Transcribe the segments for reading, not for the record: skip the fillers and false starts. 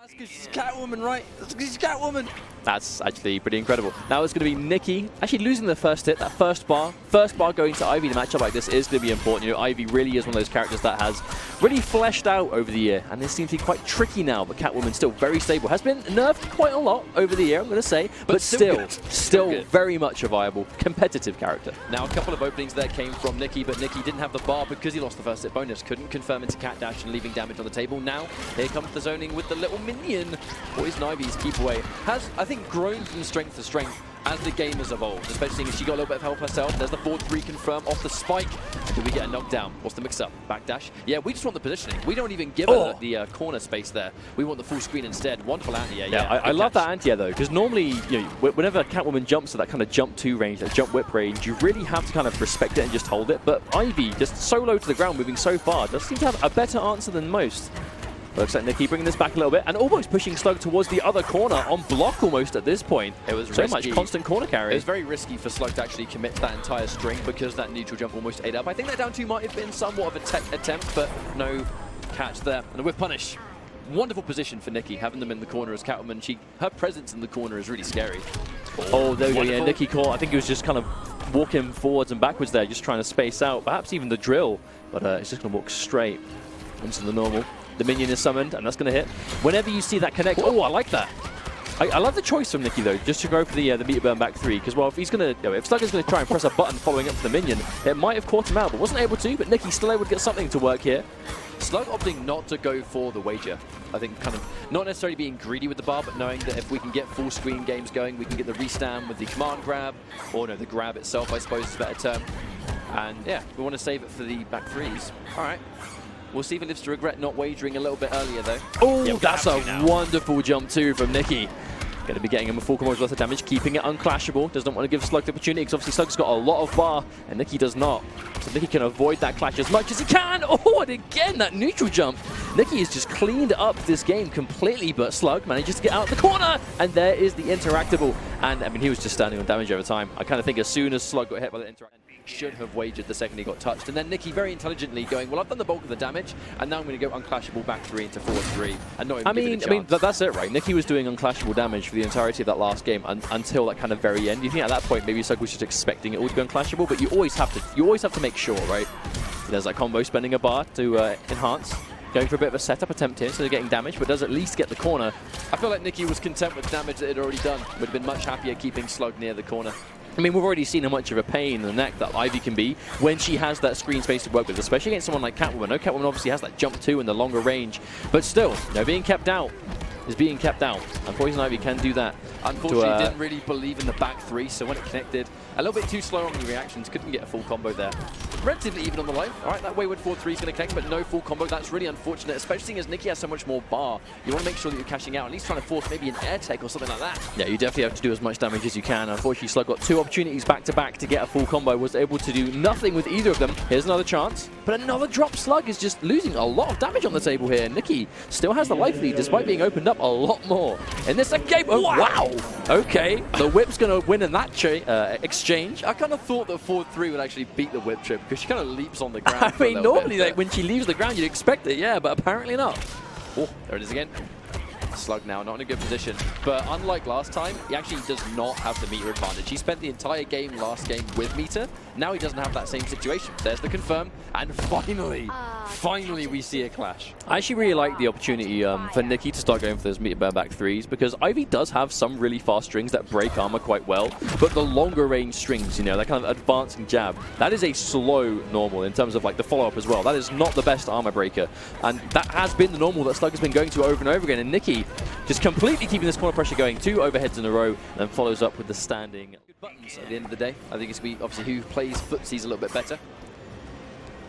That's because she's Catwoman, right? That's because she's Catwoman. That's actually pretty incredible. Now it's going to be Nicky actually losing the first hit, that first bar going to Ivy. The matchup like this is going to be important. You know, Ivy really is one of those characters that has really fleshed out over the year, and this seems to be quite tricky now, but Catwoman still very stable. Has been nerfed quite a lot over the year, I'm going to say, but still very much a viable, competitive character. Now a couple of openings there came from Nicky, but Nicky didn't have the bar because he lost the first hit bonus. Couldn't confirm into Cat Dash and leaving damage on the table. Now here comes the zoning with the little minion. Poison Ivy's keep away has, I think, grown from strength to strength as the game has evolved, especially as she got a little bit of help herself. There's the 4-3 confirm off the spike. Do we get a knockdown? What's the mix-up? Backdash? Yeah, we just want the positioning. We don't even give her the corner space there. We want the full screen instead. Wonderful anti-air. Yeah, I love that anti-air though, because normally, you know, whenever Catwoman jumps to that kind of jump 2 range, that jump whip range, you really have to kind of respect it and just hold it. But Ivy, just so low to the ground, moving so far, does seem to have a better answer than most. Looks like Nicky bringing this back a little bit and almost pushing Slug towards the other corner on block almost at this point. It was so risky. Much constant corner carry. It was very risky for Slug to actually commit to that entire string because that neutral jump almost ate up. I think that down 2 might have been somewhat of a tech attempt, but no catch there. And a whip punish. Wonderful position for Nicky, having them in the corner as Catwoman. Her presence in the corner is really scary. Oh, there we go. Yeah, Nicky caught. I think he was just kind of walking forwards and backwards there, just trying to space out, perhaps even the drill, but it's just going to walk straight into the normal. The minion is summoned, and that's going to hit. Whenever you see that connect, I like that. I love the choice from Nicky though, just to go for the meter burn back 3, because well, if he's going to, if Slug is going to try and press a button following up for the minion, it might have caught him out, but wasn't able to. But Nicky's still able to get something to work here. Slug opting not to go for the wager. I think kind of not necessarily being greedy with the bar, but knowing that if we can get full screen games going, we can get the restand with the command grab, or no, the grab itself, I suppose is a better term. And yeah, we want to save it for the back 3s. All right. We'll see if he lives to regret not wagering a little bit earlier, though. Oh, yeah, that's a wonderful jump, too, from Nicky. Going to be getting him a full combo's worth of damage, keeping it unclashable. Does not want to give Slug the opportunity, because obviously Slug's got a lot of bar, and Nicky does not. So Nicky can avoid that clash as much as he can. Oh, and again, that neutral jump. Nicky has just cleaned up this game completely, but Slug manages to get out the corner, and there is the interactable. And, I mean, he was just standing on damage over time. I kind of think as soon as Slug got hit by the interactable, should have wagered the second he got touched. And then Nicky very intelligently going, well, I've done the bulk of the damage, and now I'm going to go unclashable back 3 into 4-3, and not even give it a chance. That's it, right? Nicky was doing unclashable damage for the entirety of that last game until that kind of very end. You think at that point maybe Slug was just expecting it all to be unclashable, but you always have to make sure, right? There's that combo, spending a bar to enhance. Going for a bit of a setup attempt here instead of getting damage, but does at least get the corner. I feel like Nicky was content with damage that it had already done. Would have been much happier keeping Slug near the corner. I mean, we've already seen how much of a pain in the neck that Ivy can be when she has that screen space to work with, especially against someone like Catwoman. No, Catwoman obviously has that jump 2 and the longer range, but still, being kept out is being kept out. And Poison Ivy can do that. Unfortunately, didn't really believe in the back 3, so when it connected, a little bit too slow on the reactions, couldn't get a full combo there. Relatively even on the line. All right, that wayward 4-3 is going to connect, but no full combo. That's really unfortunate, especially as Nicky has so much more bar. You want to make sure that you're cashing out, at least trying to force maybe an air tech or something like that. Yeah, you definitely have to do as much damage as you can. Unfortunately, Slug got 2 opportunities back-to-back to get a full combo, was able to do nothing with either of them. Here's another chance, but another drop. Slug is just losing a lot of damage on the table here. Nicky still has the life lead, despite being opened up a lot more. In this game, oh, wow! Okay, the whip's going to win in that exchange. I kind of thought that 4-3 would actually beat the whip trip, because she kind of leaps on the ground. I mean, normally like, when she leaves the ground, you'd expect it, yeah, but apparently not. Oh, there it is again. Slug now not in a good position, but unlike last time, he actually does not have the meter advantage. He spent the entire game last game with meter. Now he doesn't have that same situation. There's the confirm, and finally we see a clash. I actually really like the opportunity for Nicky to start going for those meter burn back 3s, because Ivy does have some really fast strings that break armor quite well, but the longer range strings, that kind of advancing jab, that is a slow normal in terms of like the follow-up as well. That is not the best armor breaker, and that has been the normal that Slug has been going to over and over again, and Nicky just completely keeping this corner pressure going. 2 overheads in a row, and then follows up with the standing. Good buttons at the end of the day. I think it's obviously who plays footsies a little bit better.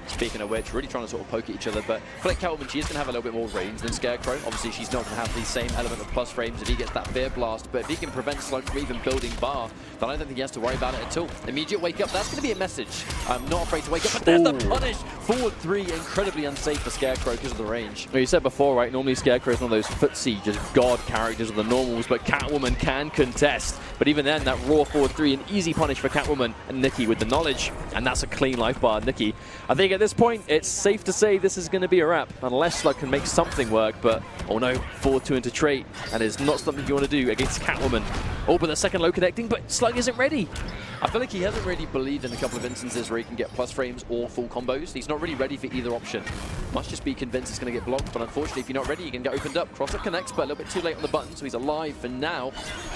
Speaking of which, really trying to sort of poke at each other, but I feel like Catwoman, she is going to have a little bit more range than Scarecrow. Obviously, she's not going to have the same element of plus frames if he gets that Fear Blast, but if he can prevent Slug from even building bar, then I don't think he has to worry about it at all. Immediate wake up, that's going to be a message. I'm not afraid to wake up, but there's the punish! 4-3, incredibly unsafe for Scarecrow because of the range. Well, you said before, right, normally Scarecrow is one of those footsie, just god characters of the normals, but Catwoman can contest. But even then, that raw 4-3, an easy punish for Catwoman, and Nicky with the knowledge, and that's a clean life bar. Nicky, I think at this point, it's safe to say this is going to be a wrap, unless Slug can make something work, but oh no, 4-2 into trait, and it's not something you want to do against Catwoman. Oh, but the second low connecting, but Slug isn't ready. I feel like he hasn't really believed in a couple of instances where he can get plus frames or full combos. He's not really ready for either option. Must just be convinced it's going to get blocked, but unfortunately, if you're not ready, you can get opened up. Cross-up connects, but a little bit too late on the button, so he's alive for now.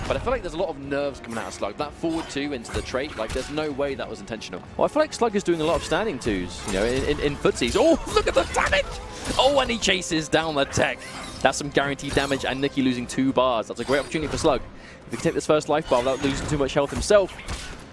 But I feel like there's a lot of nerves coming out of Slug. That forward 2 into the trait, like there's no way that was intentional. Well, I feel like Slug is doing a lot of standing 2s, you know, in footsies. Oh, look at the damage! Oh, and he chases down the tech. That's some guaranteed damage, and Nicky losing 2 bars. That's a great opportunity for Slug. If he can take this first life bar without losing too much health himself,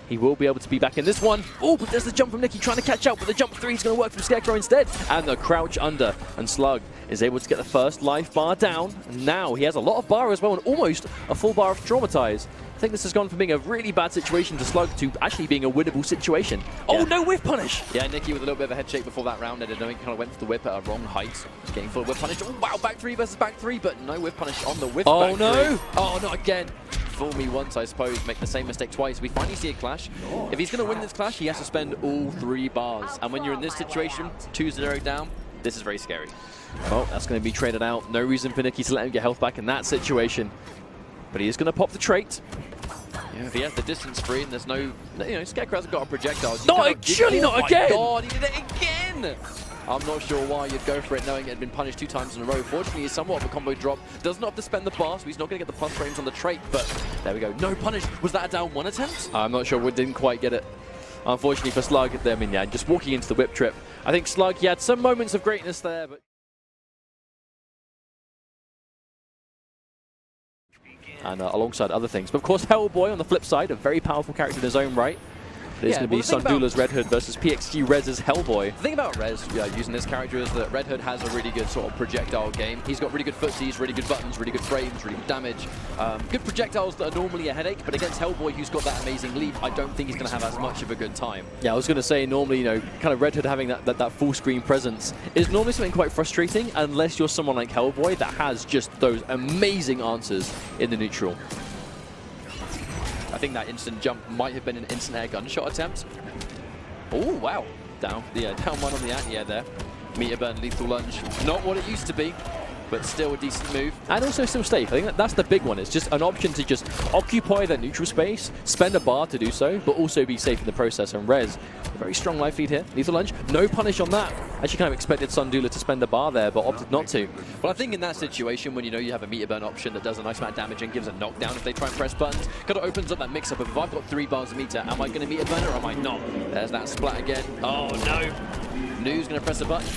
he will be able to be back in this one. Oh, but there's the jump from Nicky trying to catch up, but the jump 3 is going to work from Scarecrow instead. And the crouch under, and Slug is able to get the first life bar down. And now he has a lot of bar as well, and almost a full bar of Traumatize. I think this has gone from being a really bad situation to Slug to actually being a winnable situation. Oh, no whip punish! Yeah, Nicky with a little bit of a head shake before that round ended. He kind of went for the whip at a wrong height. Just getting full whip punish. Oh, wow, back 3 versus back 3, but no whip punish on the whip. Oh, no! Oh, not again. Fool me once, I suppose, make the same mistake twice. We finally see a clash. If he's going to win this clash, he has to spend all 3 bars. And when you're in this situation, 2-0 down, this is very scary. Well, that's going to be traded out. No reason for Nicky to let him get health back in that situation. But he is going to pop the trait. Yeah, if he has the distance free and there's no, you know, Scarecrow hasn't got a projectile. Surely not again! Oh my god, he did it again! I'm not sure why you'd go for it knowing it had been punished 2 times in a row. Fortunately, he's somewhat of a combo drop. Does not have to spend the bar, so he's not going to get the plus frames on the trait, but there we go. No punish. Was that a down 1 attempt? I'm not sure. We didn't quite get it. Unfortunately for Slug, I mean, yeah, just walking into the whip trip. I think Slug, he had some moments of greatness there, but... And alongside other things. But of course, Hellboy on the flip side, a very powerful character in his own right. It is going to be Sundula's Red Hood versus PXG Rez's Hellboy. The thing about Rez using this character is that Red Hood has a really good sort of projectile game. He's got really good footsies, really good buttons, really good frames, really good damage. Good projectiles that are normally a headache, but against Hellboy, who's got that amazing leap, I don't think he's going to have as much of a good time. Yeah, I was going to say, normally, you know, kind of Red Hood having that full screen presence is normally something quite frustrating, unless you're someone like Hellboy that has just those amazing answers in the neutral. I think that instant jump might have been an instant air gunshot attempt. Oh, wow. Down 1 on the anti-air there. Meter burn, lethal lunge. Not what it used to be, but still a decent move. And also still safe. I think that's the big one. It's just an option to just occupy that neutral space, spend a bar to do so, but also be safe in the process. And Rez, a very strong life lead here. Lethal lunge, no punish on that. Actually kind of expected Sundula to spend a bar there, but opted not to. Well, I think in that situation, when you know you have a meter burn option that does a nice amount of damage and gives a knockdown if they try and press buttons, kind of opens up that mix-up of if I've got 3 bars of meter, am I going to meter burn or am I not? There's that splat again. Oh, no. Noobe's going to press a button.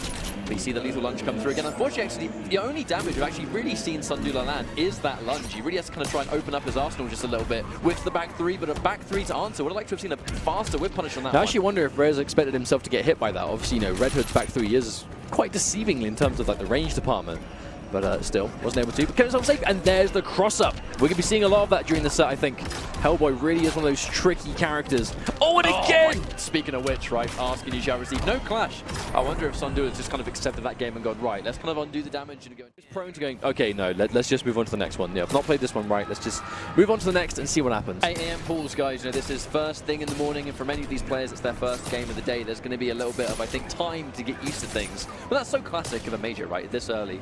We see the lethal lunge come through again. Unfortunately, actually, the only damage we've actually really seen Sundula land is that lunge. He really has to kind of try and open up his arsenal just a little bit with the back 3, but a back 3 to answer. Would have liked to have seen a faster whip punish on that I actually wonder if Rez expected himself to get hit by that. Obviously, you know, Red Hood's back 3 is quite deceiving in terms of like the range department. But still, wasn't able to. But kept himself safe, and there's the cross-up. We're going to be seeing a lot of that during the set, I think. Hellboy really is one of those tricky characters. Oh, and again! Speaking of which, right, ask and you shall receive. No clash. I wonder if Sundula's just kind of accepted that game and gone, right, let's kind of undo the damage and go. He's prone to going, okay, no, let's just move on to the next one. Yeah, I've not played this one right. Let's just move on to the next and see what happens. 8 AM pools, guys. You know, this is first thing in the morning, and for many of these players, it's their first game of the day. There's going to be a little bit of, I think, time to get used to things. But that's so classic of a major, right? This early,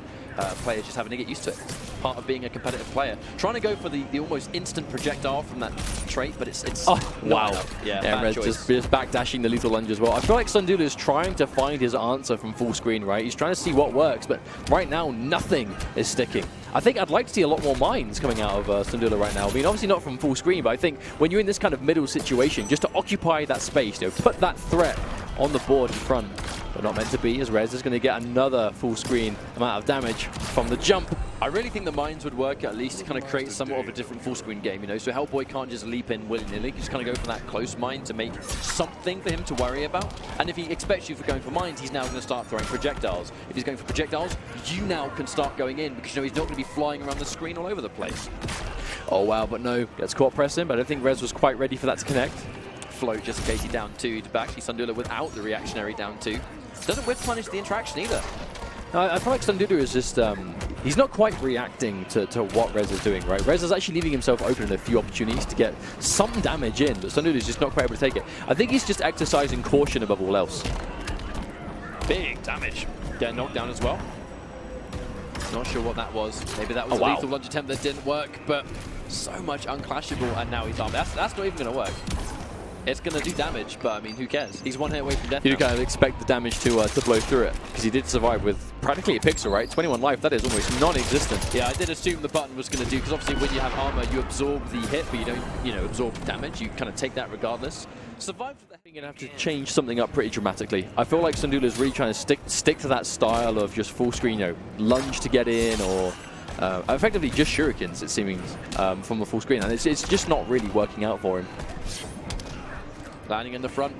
players just having to get used to it. Part of being a competitive player. Trying to go for the almost instant projectile from that trait, but it's oh, wow. Yeah, Red just backdashing the lethal lunge as well. I feel like Sundula is trying to find his answer from full screen, right? He's trying to see what works, but right now, nothing is sticking. I think I'd like to see a lot more mines coming out of Sundula right now. I mean, obviously not from full screen, but I think when you're in this kind of middle situation, just to occupy that space, you know, put that threat on the board in front. But not meant to be, as Rez is going to get another full screen amount of damage from the jump. I really think the mines would work at least to kind of create somewhat of a different full screen game, you know, so Hellboy can't just leap in willy-nilly, just kind of go for that close mine to make something for him to worry about. And if he expects you for going for mines, he's now going to start throwing projectiles. If he's going for projectiles, you now can start going in because you know he's not going to be flying around the screen all over the place. Oh wow, but no, gets caught pressing, but I don't think Rez was quite ready for that to connect. Float just in case he down 2 to back. Sundula without the reactionary down 2. Doesn't whip punish the interaction either. I feel like Sundula is just, he's not quite reacting to what Rez is doing, right? Rez is actually leaving himself open in a few opportunities to get some damage in, but Sundula is just not quite able to take it. I think he's just exercising caution above all else. Big damage. Get knocked down as well. Not sure what that was. Maybe that was a lethal lunge attempt that didn't work, but so much unclashable, and now he's armed. That's not even going to work. It's going to do damage, but I mean, who cares? He's one hit away from death. You kind of expect the damage to blow through it, because he did survive with practically a pixel, right? 21 life, that is almost non-existent. Yeah, I did assume the button was going to do, because obviously when you have armor, you absorb the hit, but you don't, absorb damage. You kind of take that regardless. Survive for that. You're going to have to change something up pretty dramatically. I feel like Sundula is really trying to stick to that style of just full screen, lunge to get in, or effectively just shurikens, it seems, from the full screen. And it's just not really working out for him. Landing in the front.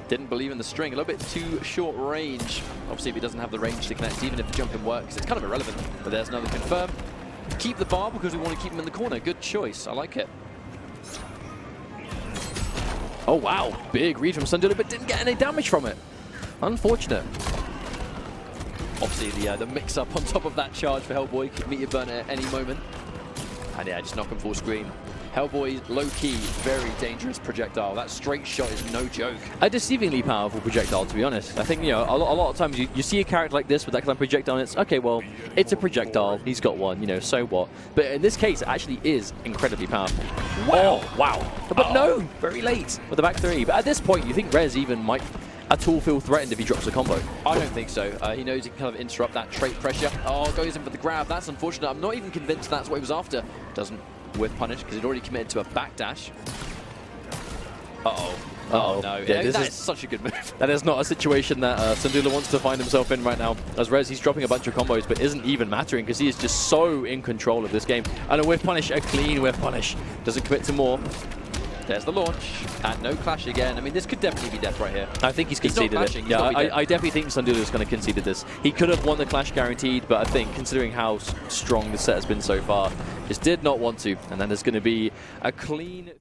Didn't believe in the string. A little bit too short range. Obviously, if he doesn't have the range to connect, even if the jumping works, it's kind of irrelevant. But there's another confirm. Keep the bar because we want to keep him in the corner. Good choice. I like it. Oh, wow. Big read from Sundula, but didn't get any damage from it. Unfortunate. Obviously, the mix-up on top of that charge for Hellboy could meet your burn at any moment. And yeah, just knock him full screen. Hellboy, low-key, very dangerous projectile. That straight shot is no joke. A deceivingly powerful projectile, to be honest. I think, a lot of times you see a character like this with that kind of projectile, and it's, okay, well, it's a projectile. He's got one, so what? But in this case, it actually is incredibly powerful. Wow. Oh, wow. But no, very late with the back three. But at this point, you think Rez even might at all feel threatened if he drops a combo? I don't think so. He knows he can kind of interrupt that trait pressure. Oh, goes in for the grab. That's unfortunate. I'm not even convinced that's what he was after. Doesn't whiff punish because he'd already committed to a backdash. Uh-oh. Oh, no. Yeah, that is such a good move. That is not a situation that Sundula wants to find himself in right now. As Rez, he's dropping a bunch of combos, but isn't even mattering because he is just so in control of this game. And a whiff punish, a clean whiff punish. Doesn't commit to more. There's the launch, and no clash again. I mean, this could definitely be death right here. I think he's conceded it. Yeah, I definitely think Sundula is going to concede this. He could have won the clash guaranteed, but I think, considering how strong the set has been so far, just did not want to. And then there's going to be a clean...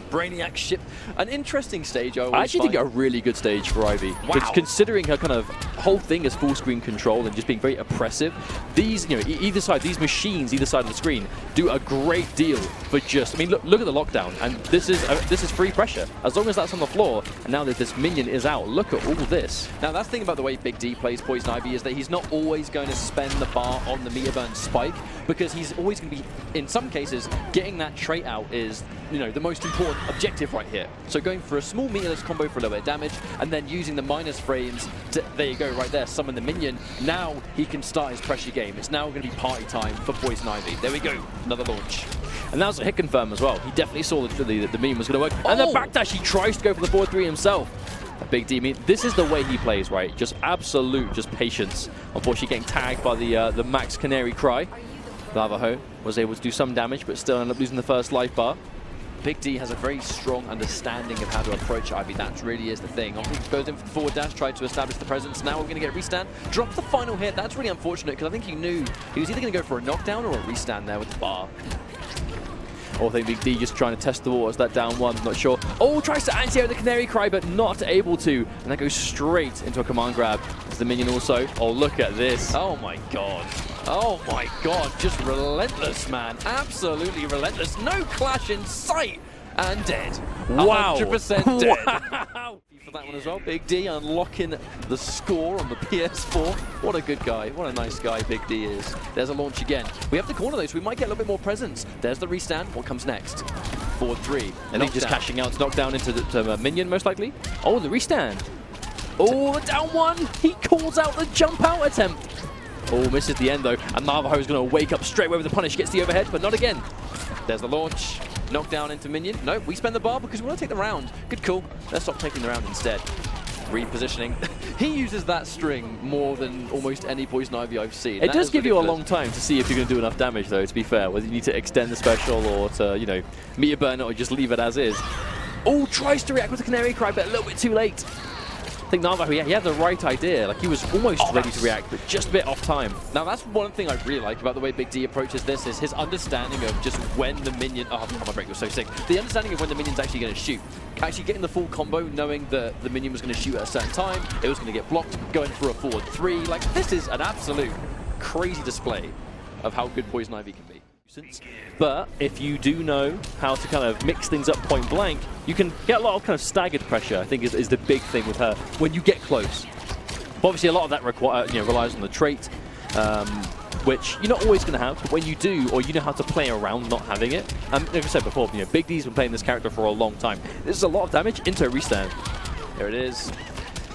Brainiac ship. An interesting stage. I actually think a really good stage for Ivy. Wow. Considering her kind of whole thing is full screen control and just being very oppressive. These, either side, these machines, either side of the screen, do a great deal for just. I mean, look at the lockdown, and this is free pressure. As long as that's on the floor, and now that this minion is out, look at all this. Now that's the thing about the way Big D plays Poison Ivy is that he's not always going to spend the bar on the meter burn spike because he's always going to be, in some cases, getting that trait out is the most important objective right here. So going for a small meterless combo for a little bit of damage, and then using the minus frames to, there you go, right there, summon the minion. Now he can start his pressure game. It's now going to be party time for Poison Ivy. There we go, another launch. And that was a hit confirm as well. He definitely saw that the meme was going to work. And the backdash, he tries to go for the forward three himself. A Big D, I mean, this is the way he plays, right? Just absolute, just patience. Unfortunately getting tagged by the max Canary cry. Navajo was able to do some damage, but still ended up losing the first life bar. Big D has a very strong understanding of how to approach Ivy. That really is the thing. Obviously goes in for the forward dash, tried to establish the presence. Now we're going to get a restand. Drops the final hit. That's really unfortunate because I think he knew he was either going to go for a knockdown or a restand there with the bar. Or I think Big D just trying to test the waters, that down one, not sure. Oh, tries to anti-air the Canary cry, but not able to. And that goes straight into a command grab. It's the minion also. Oh, look at this. Oh my god. Oh my god, just relentless, man. Absolutely relentless. No clash in sight. And dead. Wow. 100% dead. Wow. For that one as well. Big D unlocking the score on the PS4. What a good guy. What a nice guy Big D is. There's a launch again. We have to corner those, so we might get a little bit more presence. There's the restand. What comes next? Forward three. And he's just cashing out to knock down into the minion, most likely. Oh, the restand. Oh, the down one. He calls out the jump out attempt. Oh, misses the end though. And Navajo is going to wake up straight away with the punish. Gets the overhead, but not again. There's the launch. Knockdown into minion. No, we spend the bar because we want to take the round. Good call. Let's stop taking the round instead. Repositioning. He uses that string more than almost any Poison Ivy I've seen. It does give you a long time to see if you're going to do enough damage though, to be fair. Whether you need to extend the special or to, meter burn it or just leave it as is. Oh, tries to react with the Canary cry, but a little bit too late. I think Navajo, he had the right idea. Like, he was almost ready to react, but just a bit off time. Now, that's one thing I really like about the way Big D approaches this, is his understanding of just when the minion... Oh, my break was so sick. The understanding of when the minion's actually going to shoot. Actually getting the full combo, knowing that the minion was going to shoot at a certain time, it was going to get blocked, going for a forward three. Like, this is an absolute crazy display of how good Poison Ivy can be. But if you do know how to kind of mix things up point blank, you can get a lot of kind of staggered pressure, I think is the big thing with her when you get close. But obviously a lot of that relies on the trait, which you're not always going to have, but when you do, or you know how to play around not having it, like I said before, Big D's been playing this character for a long time. This is a lot of damage into a restand. There it is.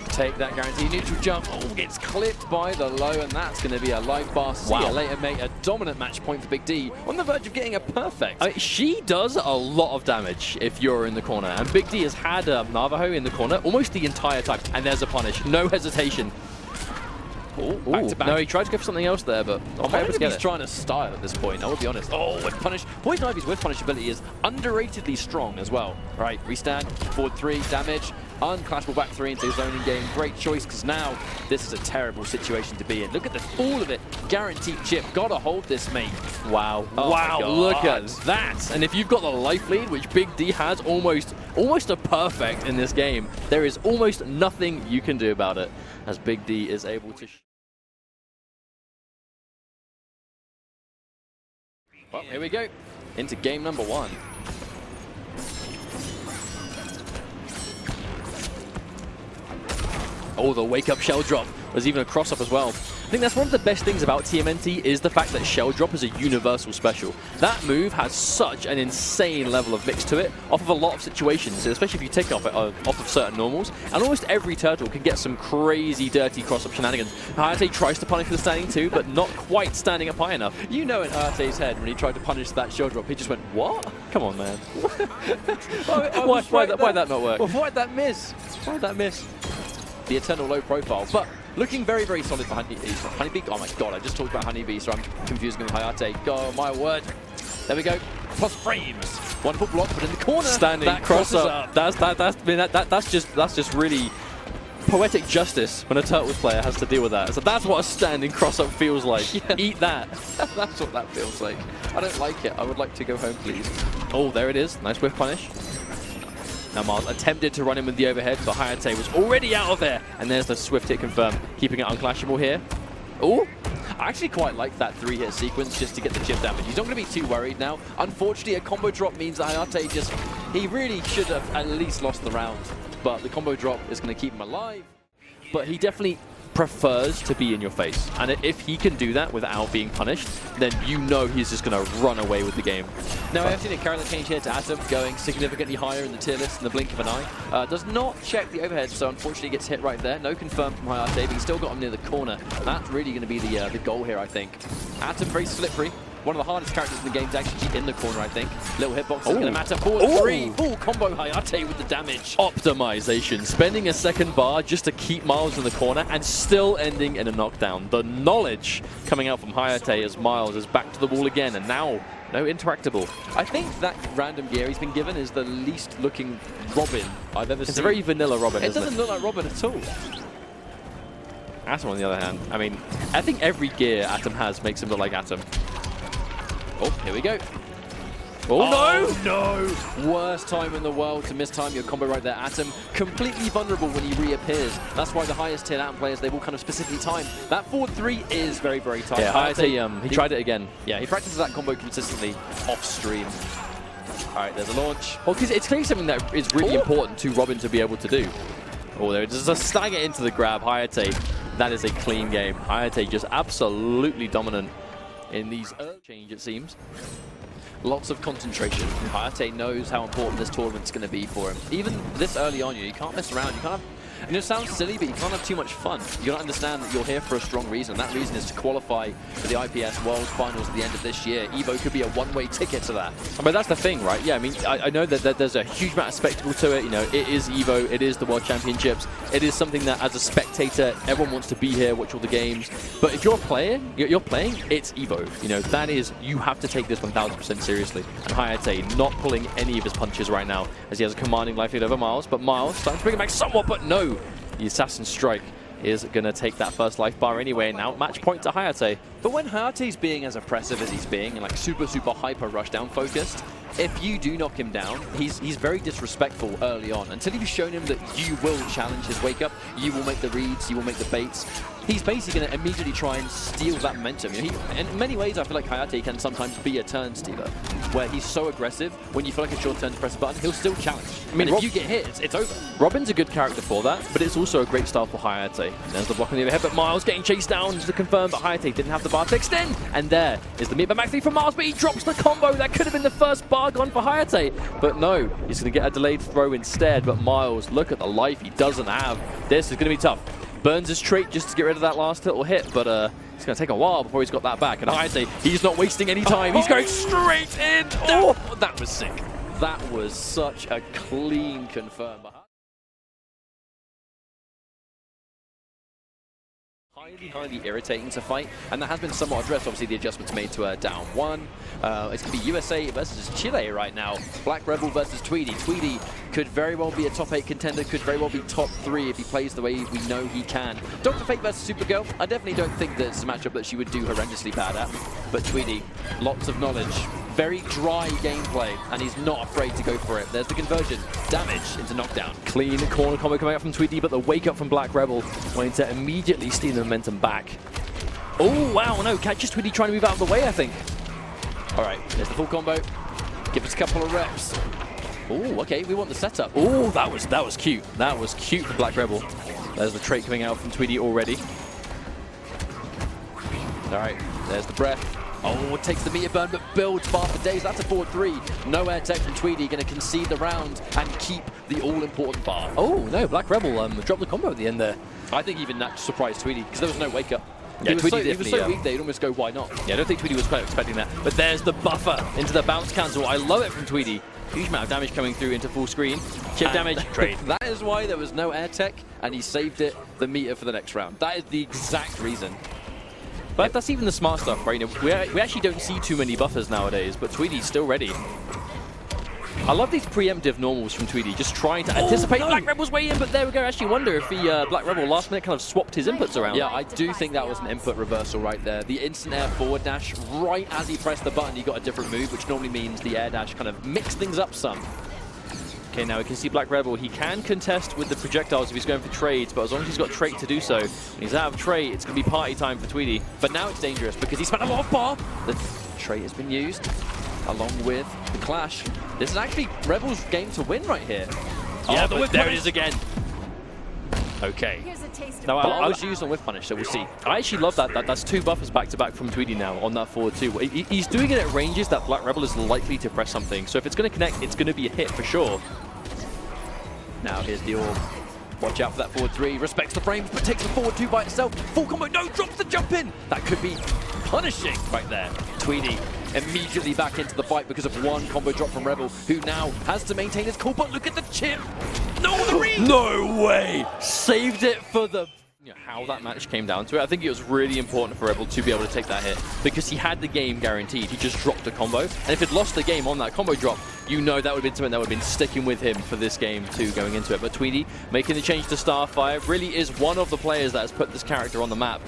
Take that guarantee neutral jump. Oh, gets clipped by the low, and that's going to be a live bar. See you later, mate. A dominant match point for Big D, on the verge of getting a perfect. I mean, she does a lot of damage if you're in the corner, and Big D has had Navajo in the corner almost the entire time. And there's a punish, no hesitation. Ooh, back to back. No, he tried to go for something else there, but I don't think he's trying to style at this point, I will be honest. Oh, with punish. Poison Ivy's with punish ability is underratedly strong as well. Right, restand, forward 3, damage, unclashable back 3 into his zoning game. Great choice, because now this is a terrible situation to be in. Look at all of it. Guaranteed chip. Gotta hold this, mate. Wow. Oh wow, look at that. And if you've got the life lead, which Big D has almost a perfect in this game, there is almost nothing you can do about it, as Big D is able to... Well, here we go, into game number 1. Oh, the wake-up shell drop. There's even a cross-up as well. I think that's one of the best things about TMNT is the fact that shell drop is a universal special. That move has such an insane level of mix to it off of a lot of situations, especially if you take off of certain normals. And almost every turtle can get some crazy, dirty cross-up shenanigans. Hayatei tries to punish the standing too, but not quite standing up high enough. You know in Hayatei's head when he tried to punish that shell drop, he just went, what? Come on, man. Why'd that not work? Well, why'd that miss? Why'd that miss? The eternal low profile, but looking very, very solid for HoneyBee. Oh my god, I just talked about HoneyBee, so I'm confused with Hayatei. Oh my word. There we go. Plus frames. Wonderful block, but in the corner. Standing cross up. That's just really poetic justice when a Turtles player has to deal with that. So that's what a standing cross up feels like. Yeah. Eat that. That's what that feels like. I don't like it. I would like to go home, please. Oh, there it is. Nice whiff punish. Now Miles attempted to run in with the overhead, but Hayatei was already out of there. And there's the swift hit confirm, keeping it unclashable here. Oh, I actually quite like that 3-hit sequence just to get the chip damage. He's not going to be too worried now. Unfortunately, a combo drop means that Hayatei he really should have at least lost the round. But the combo drop is going to keep him alive. But he definitely prefers to be in your face. And if he can do that without being punished, then you know he's just going to run away with the game. Now, I've seen a character change here to Atom, going significantly higher in the tier list in the blink of an eye. Does not check the overhead, so unfortunately gets hit right there. No confirm from Hayatei, but he's still got him near the corner. That's really going to be the goal here, I think. Atom very slippery. One of the hardest characters in the game to actually keep in the corner, I think. Little hitbox is going to matter. Forward 3. Full combo Hayatei with the damage. Optimization. Spending a second bar just to keep Miles in the corner and still ending in a knockdown. The knowledge coming out from Hayatei as Miles is back to the wall again, and now no interactable. I think that random gear he's been given is the least looking Robin I've ever seen. It's a very vanilla Robin, It doesn't look like Robin at all. Atom, on the other hand, I mean, I think every gear Atom has makes him look like Atom. Oh, here we go. Oh, no! Worst time in the world to mistime your combo right there. Atom completely vulnerable when he reappears. That's why the highest tier Atom players, they will kind of specifically time. That forward 3 is very, very tight. Yeah, Hayatei, he tried it again. Yeah, he practices that combo consistently off stream. All right, there's a launch. Well, because it's clearly something that is really important to Robin to be able to do. Oh, there it is. A stagger into the grab. Hayatei, that is a clean game. Hayatei just absolutely dominant in these early change, it seems. Lots of concentration. Hayatei knows how important this tournament's going to be for him. Even this early on, you can't mess around. You can't have, and it sounds silly, but you can't have too much fun. You got to understand that you're here for a strong reason. That reason is to qualify for the IPS World Finals at the end of this year. EVO could be a one-way ticket to that. But that's the thing, right? Yeah, I mean, I know that there's a huge amount of spectacle to it. You know, it is EVO, it is the World Championships. It is something that, as a spectator, everyone wants to be here, watch all the games. But if you're playing, it's EVO. You know, that is, you have to take this 1000% seriously. And Hayatei not pulling any of his punches right now, as he has a commanding life lead over Miles. But Miles starting to bring it back somewhat, but no. The Assassin Strike is going to take that first life bar anyway. Now match point to Hayatei. But when Hayatei's being as oppressive as he's being, and like super, super hyper rushdown focused, if you do knock him down, he's very disrespectful early on. Until you've shown him that you will challenge his wake up, you will make the reads, you will make the baits. He's basically going to immediately try and steal that momentum. You know, in many ways, I feel like Hayatei can sometimes be a turn stealer, where he's so aggressive, when you feel like it's your turn to press a button, he'll still challenge. I mean, if you get hit, it's over. Robin's a good character for that, but it's also a great style for Hayatei. There's the block on the overhead, but Miles getting chased down to confirm, but Hayatei didn't have the bar fixed in. And there is the meatbag back 3 from Miles, but he drops the combo. That could have been the first bar gone for Hayatei, but no, he's going to get a delayed throw instead. But Miles, look at the life he doesn't have. This is going to be tough. Burns his trait just to get rid of that last little hit, but it's going to take a while before he's got that back. And Hayatei, he's not wasting any time. He's going straight in. Oh, that was sick. That was such a clean confirm. Highly irritating to fight, and that has been somewhat addressed. Obviously, the adjustments made to down 1. It's going to be USA versus Chile right now. Black Rebel versus Tweedy. Tweedy could very well be a top 8 contender, could very well be top 3 if he plays the way we know he can. Dr. Fate versus Supergirl. I definitely don't think that it's a matchup that she would do horrendously bad at, but Tweedy, lots of knowledge. Very dry gameplay, and he's not afraid to go for it. There's the conversion. Damage into knockdown. Clean corner combo coming out from Tweedy, but the wake up from Black Rebel wanting to immediately steal the momentum back. Oh, wow, no, catches Tweedy trying to move out of the way, I think. All right, there's the full combo. Give us a couple of reps. Oh, okay, we want the setup. Oh, that was cute. That was cute for Black Rebel. There's the trait coming out from Tweedy already. All right, there's the breath. Oh, it takes the meter burn, but builds bar for days. That's a 4-3. No air tech from Tweedy, going to concede the round and keep the all-important bar. Oh, no, Black Rebel dropped the combo at the end there. I think even that surprised Tweedy, because there was no wake-up. Yeah, he was so weak there, you'd almost go, why not? Yeah, I don't think Tweedy was quite expecting that. But there's the buffer into the bounce cancel. I love it from Tweedy. Huge amount of damage coming through into full screen. Chip damage, trade. That is why there was no air tech, and he saved the meter for the next round. That is the exact reason. But that's even the smart stuff, right? You know, we actually don't see too many buffers nowadays, but Tweedy's still ready. I love these preemptive normals from Tweedy, just trying to anticipate Black Rebel's way in, but there we go. I actually wonder if the Black Rebel last minute kind of swapped his inputs around. Yeah, I do think that was an input reversal right there. The instant air forward dash, right as he pressed the button, he got a different move, which normally means the air dash kind of mixed things up some. Okay, now we can see Black Rebel. He can contest with the projectiles if he's going for trades, but as long as he's got trait to do so, when he's out of trait, it's going to be party time for Tweedy. But now it's dangerous because he spent a lot of bar. The trait has been used along with the clash. This is actually Rebel's game to win right here. Yeah, but there it is again. Okay. Now, I was used on Whiff Punish, so we'll see. I actually love that. That's 2 buffers back-to-back from Tweedy now on that forward 2. He's doing it at ranges that Black Rebel is likely to press something. So if it's going to connect, it's going to be a hit for sure. Now here's the orb. Watch out for that forward 3. Respects the frames, but takes the forward 2 by itself. Full combo. No, drops the jump in. That could be punishing right there. Tweedy immediately back into the fight because of 1 combo drop from Rebel, who now has to maintain his cool. But look at the chip. No, the read. No way. Saved it for the... You know, how that match came down to it. I think it was really important for Rebel to be able to take that hit because he had the game guaranteed. He just dropped a combo. And if he'd lost the game on that combo drop, you know that would have been something that would have been sticking with him for this game too going into it. But Tweedy making the change to Starfire really is one of the players that has put this character on the map.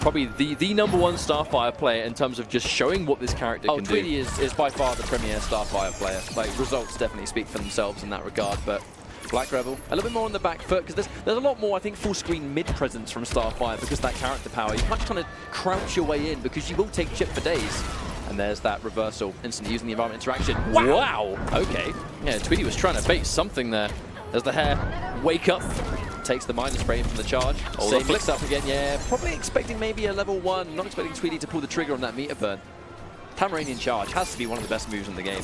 Probably the #1 Starfire player in terms of just showing what this character can do. Tweedy is by far the premier Starfire player. Like, results definitely speak for themselves in that regard, but Black Rebel a little bit more on the back foot because there's a lot more, I think, full screen mid presence from Starfire because that character power. You can't just kind of crouch your way in because you will take chip for days. And there's that reversal, instantly using the environment interaction. Wow! Okay. Yeah, Tweedy was trying to bait something there. There's the hair. Wake up. Takes the minus spray from the charge. Same flicks up again, yeah. Probably expecting maybe a level 1. Not expecting Tweedy to pull the trigger on that meter burn. Tamaranian charge has to be one of the best moves in the game.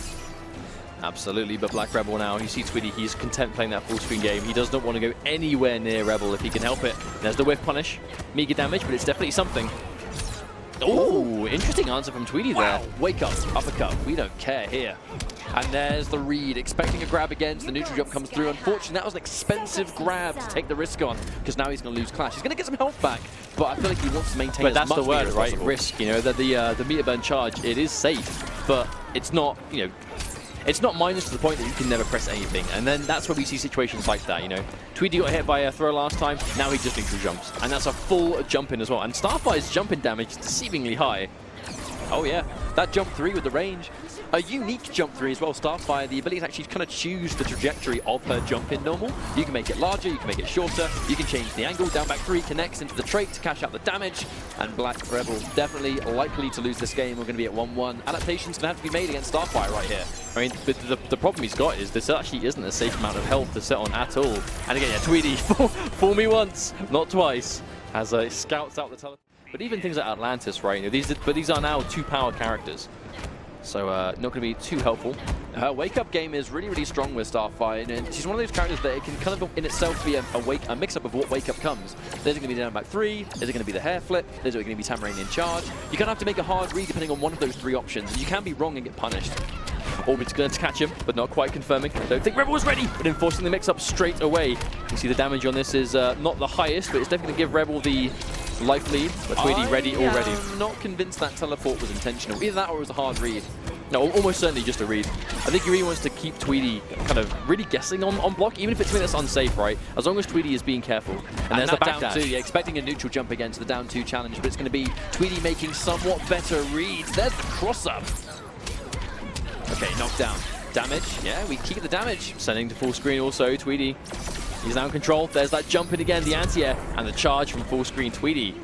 Absolutely, but Black Rebel now, you see Tweedy, he's content playing that full screen game. He does not want to go anywhere near Rebel if he can help it. There's the whiff punish. Meager damage, but it's definitely something. Oh, interesting answer from Tweedy there. Wake up, uppercut, we don't care here. And there's the read, expecting a grab again, so the neutral jump comes through. Unfortunately, that was an expensive grab to take the risk on, because now he's going to lose clash. He's going to get some health back, but I feel like he wants to maintain as much But that's the word, right? Possible. Risk, you know, that the meter burn charge, it is safe, but it's not, you know, it's not minus to the point that you can never press anything. And then that's where we see situations like that, you know. Tweedy got hit by a throw last time, now he just neutral jumps. And that's a full jump in as well. And Starfire's jumping damage is deceivingly high. Oh yeah, That jump 3 with the range, a unique jump 3 as well. Starfire, the ability to actually kind of choose the trajectory of her jump in normal. You can make it larger, you can make it shorter, you can change the angle. Down back 3 connects into the trait to cash out the damage, and Black Rebel definitely likely to lose this game. We're going to be at 1-1. Adaptations going to have to be made against Starfire right here. I mean, the problem he's got is this actually isn't a safe amount of health to sit on at all. And again, yeah, Tweedy, fool me once, not twice, as scouts out the teleport. But even things like Atlantis, right? You know, these are now 2 power characters. So not going to be too helpful. Her wake-up game is really, really strong with Starfire. And she's one of those characters that it can kind of in itself be a mix-up of what wake-up comes. There's going to be down back 3, is it going to be the hair flip, is it going to be Tamarine in charge? You're going to have to make a hard read depending on one of those 3 options. You can be wrong and get punished. Orbit's going to catch him, but not quite confirming. I don't think Rebel was ready, but enforcing the mix-up straight away. You see the damage on this is not the highest, but it's definitely going to give Rebel the life lead. But Tweedy ready already. I'm not convinced that teleport was intentional. Either that or it was a hard read. No, almost certainly just a read. I think he really wants to keep Tweedy kind of really guessing on block, even if it's something that's unsafe, right? As long as Tweedy is being careful. And there's the back down 2, yeah, expecting a neutral jump against the down 2 challenge, but it's going to be Tweedy making somewhat better reads. There's the cross-up. Okay, knockdown. Damage, yeah, we keep the damage. Sending to full screen also, Tweedy. He's now in control. There's that jump in again, the anti-air, and the charge from full screen Tweedy.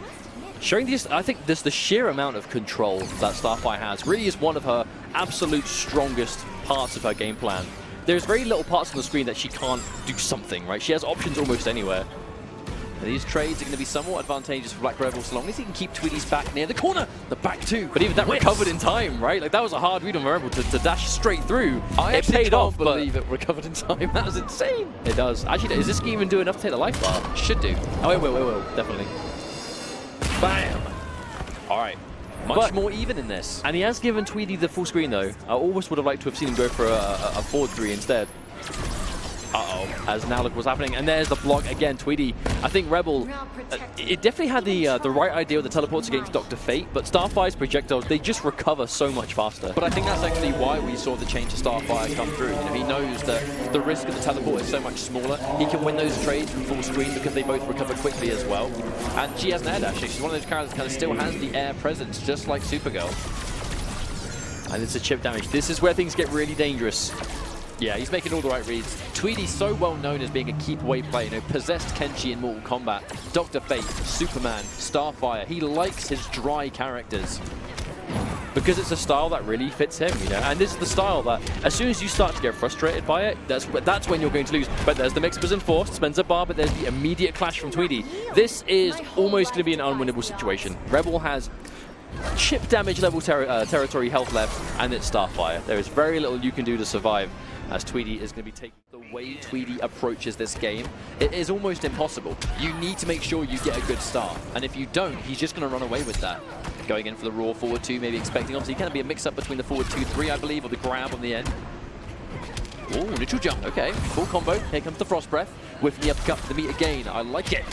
Showing this, I think the sheer amount of control that Starfire has really is one of her absolute strongest parts of her game plan. There's very little parts on the screen that she can't do something, right? She has options almost anywhere. And these trades are going to be somewhat advantageous for Black Rebel, so long as he can keep Tweedy's back near the corner. The back 2. But even that recovered in time, right? Like, that was a hard read on Rebel to dash straight through. It paid off, believe it recovered in time. That was insane. It does. Actually, is this even do enough to take the life bar? Should do. Oh, it will, definitely. Bam! All right. Much more even in this. And he has given Tweedy the full screen, though. I almost would have liked to have seen him go for a forward 3 instead. Uh-oh, as now look what's happening. And there's the block again, Tweedy. I think Rebel, it definitely had the right idea with the teleports against Dr. Fate, but Starfire's projectiles, they just recover so much faster. But I think that's actually why we saw the change to Starfire come through. You know, he knows that the risk of the teleport is so much smaller. He can win those trades from full screen because they both recover quickly as well. And she has an air dash. She's one of those characters that kind of still has the air presence, just like Supergirl. And it's a chip damage. This is where things get really dangerous. Yeah, he's making all the right reads. Tweedy's so well known as being a keep-away player. You know, possessed Kenshi in Mortal Kombat, Dr. Fate, Superman, Starfire. He likes his dry characters. Because it's a style that really fits him, you know. And this is the style that, as soon as you start to get frustrated by it, that's when you're going to lose. But there's the mix-ups enforced, spends a bar, but there's the immediate clash from Tweedy. This is almost going to be an unwinnable situation. Rebel has chip damage level territory health left, and it's Starfire. There is very little you can do to survive, as Tweedy is going to be taking. The way Tweedy approaches this game, it is almost impossible. You need to make sure you get a good start, and if you don't, he's just going to run away with that. Going in for the raw forward 2, maybe expecting, obviously, it can be a mix-up between the forward 2-3, I believe, or the grab on the end. Oh, neutral jump, okay, full combo. Here comes the Frost Breath, with the uppercut for the meat again. I like it.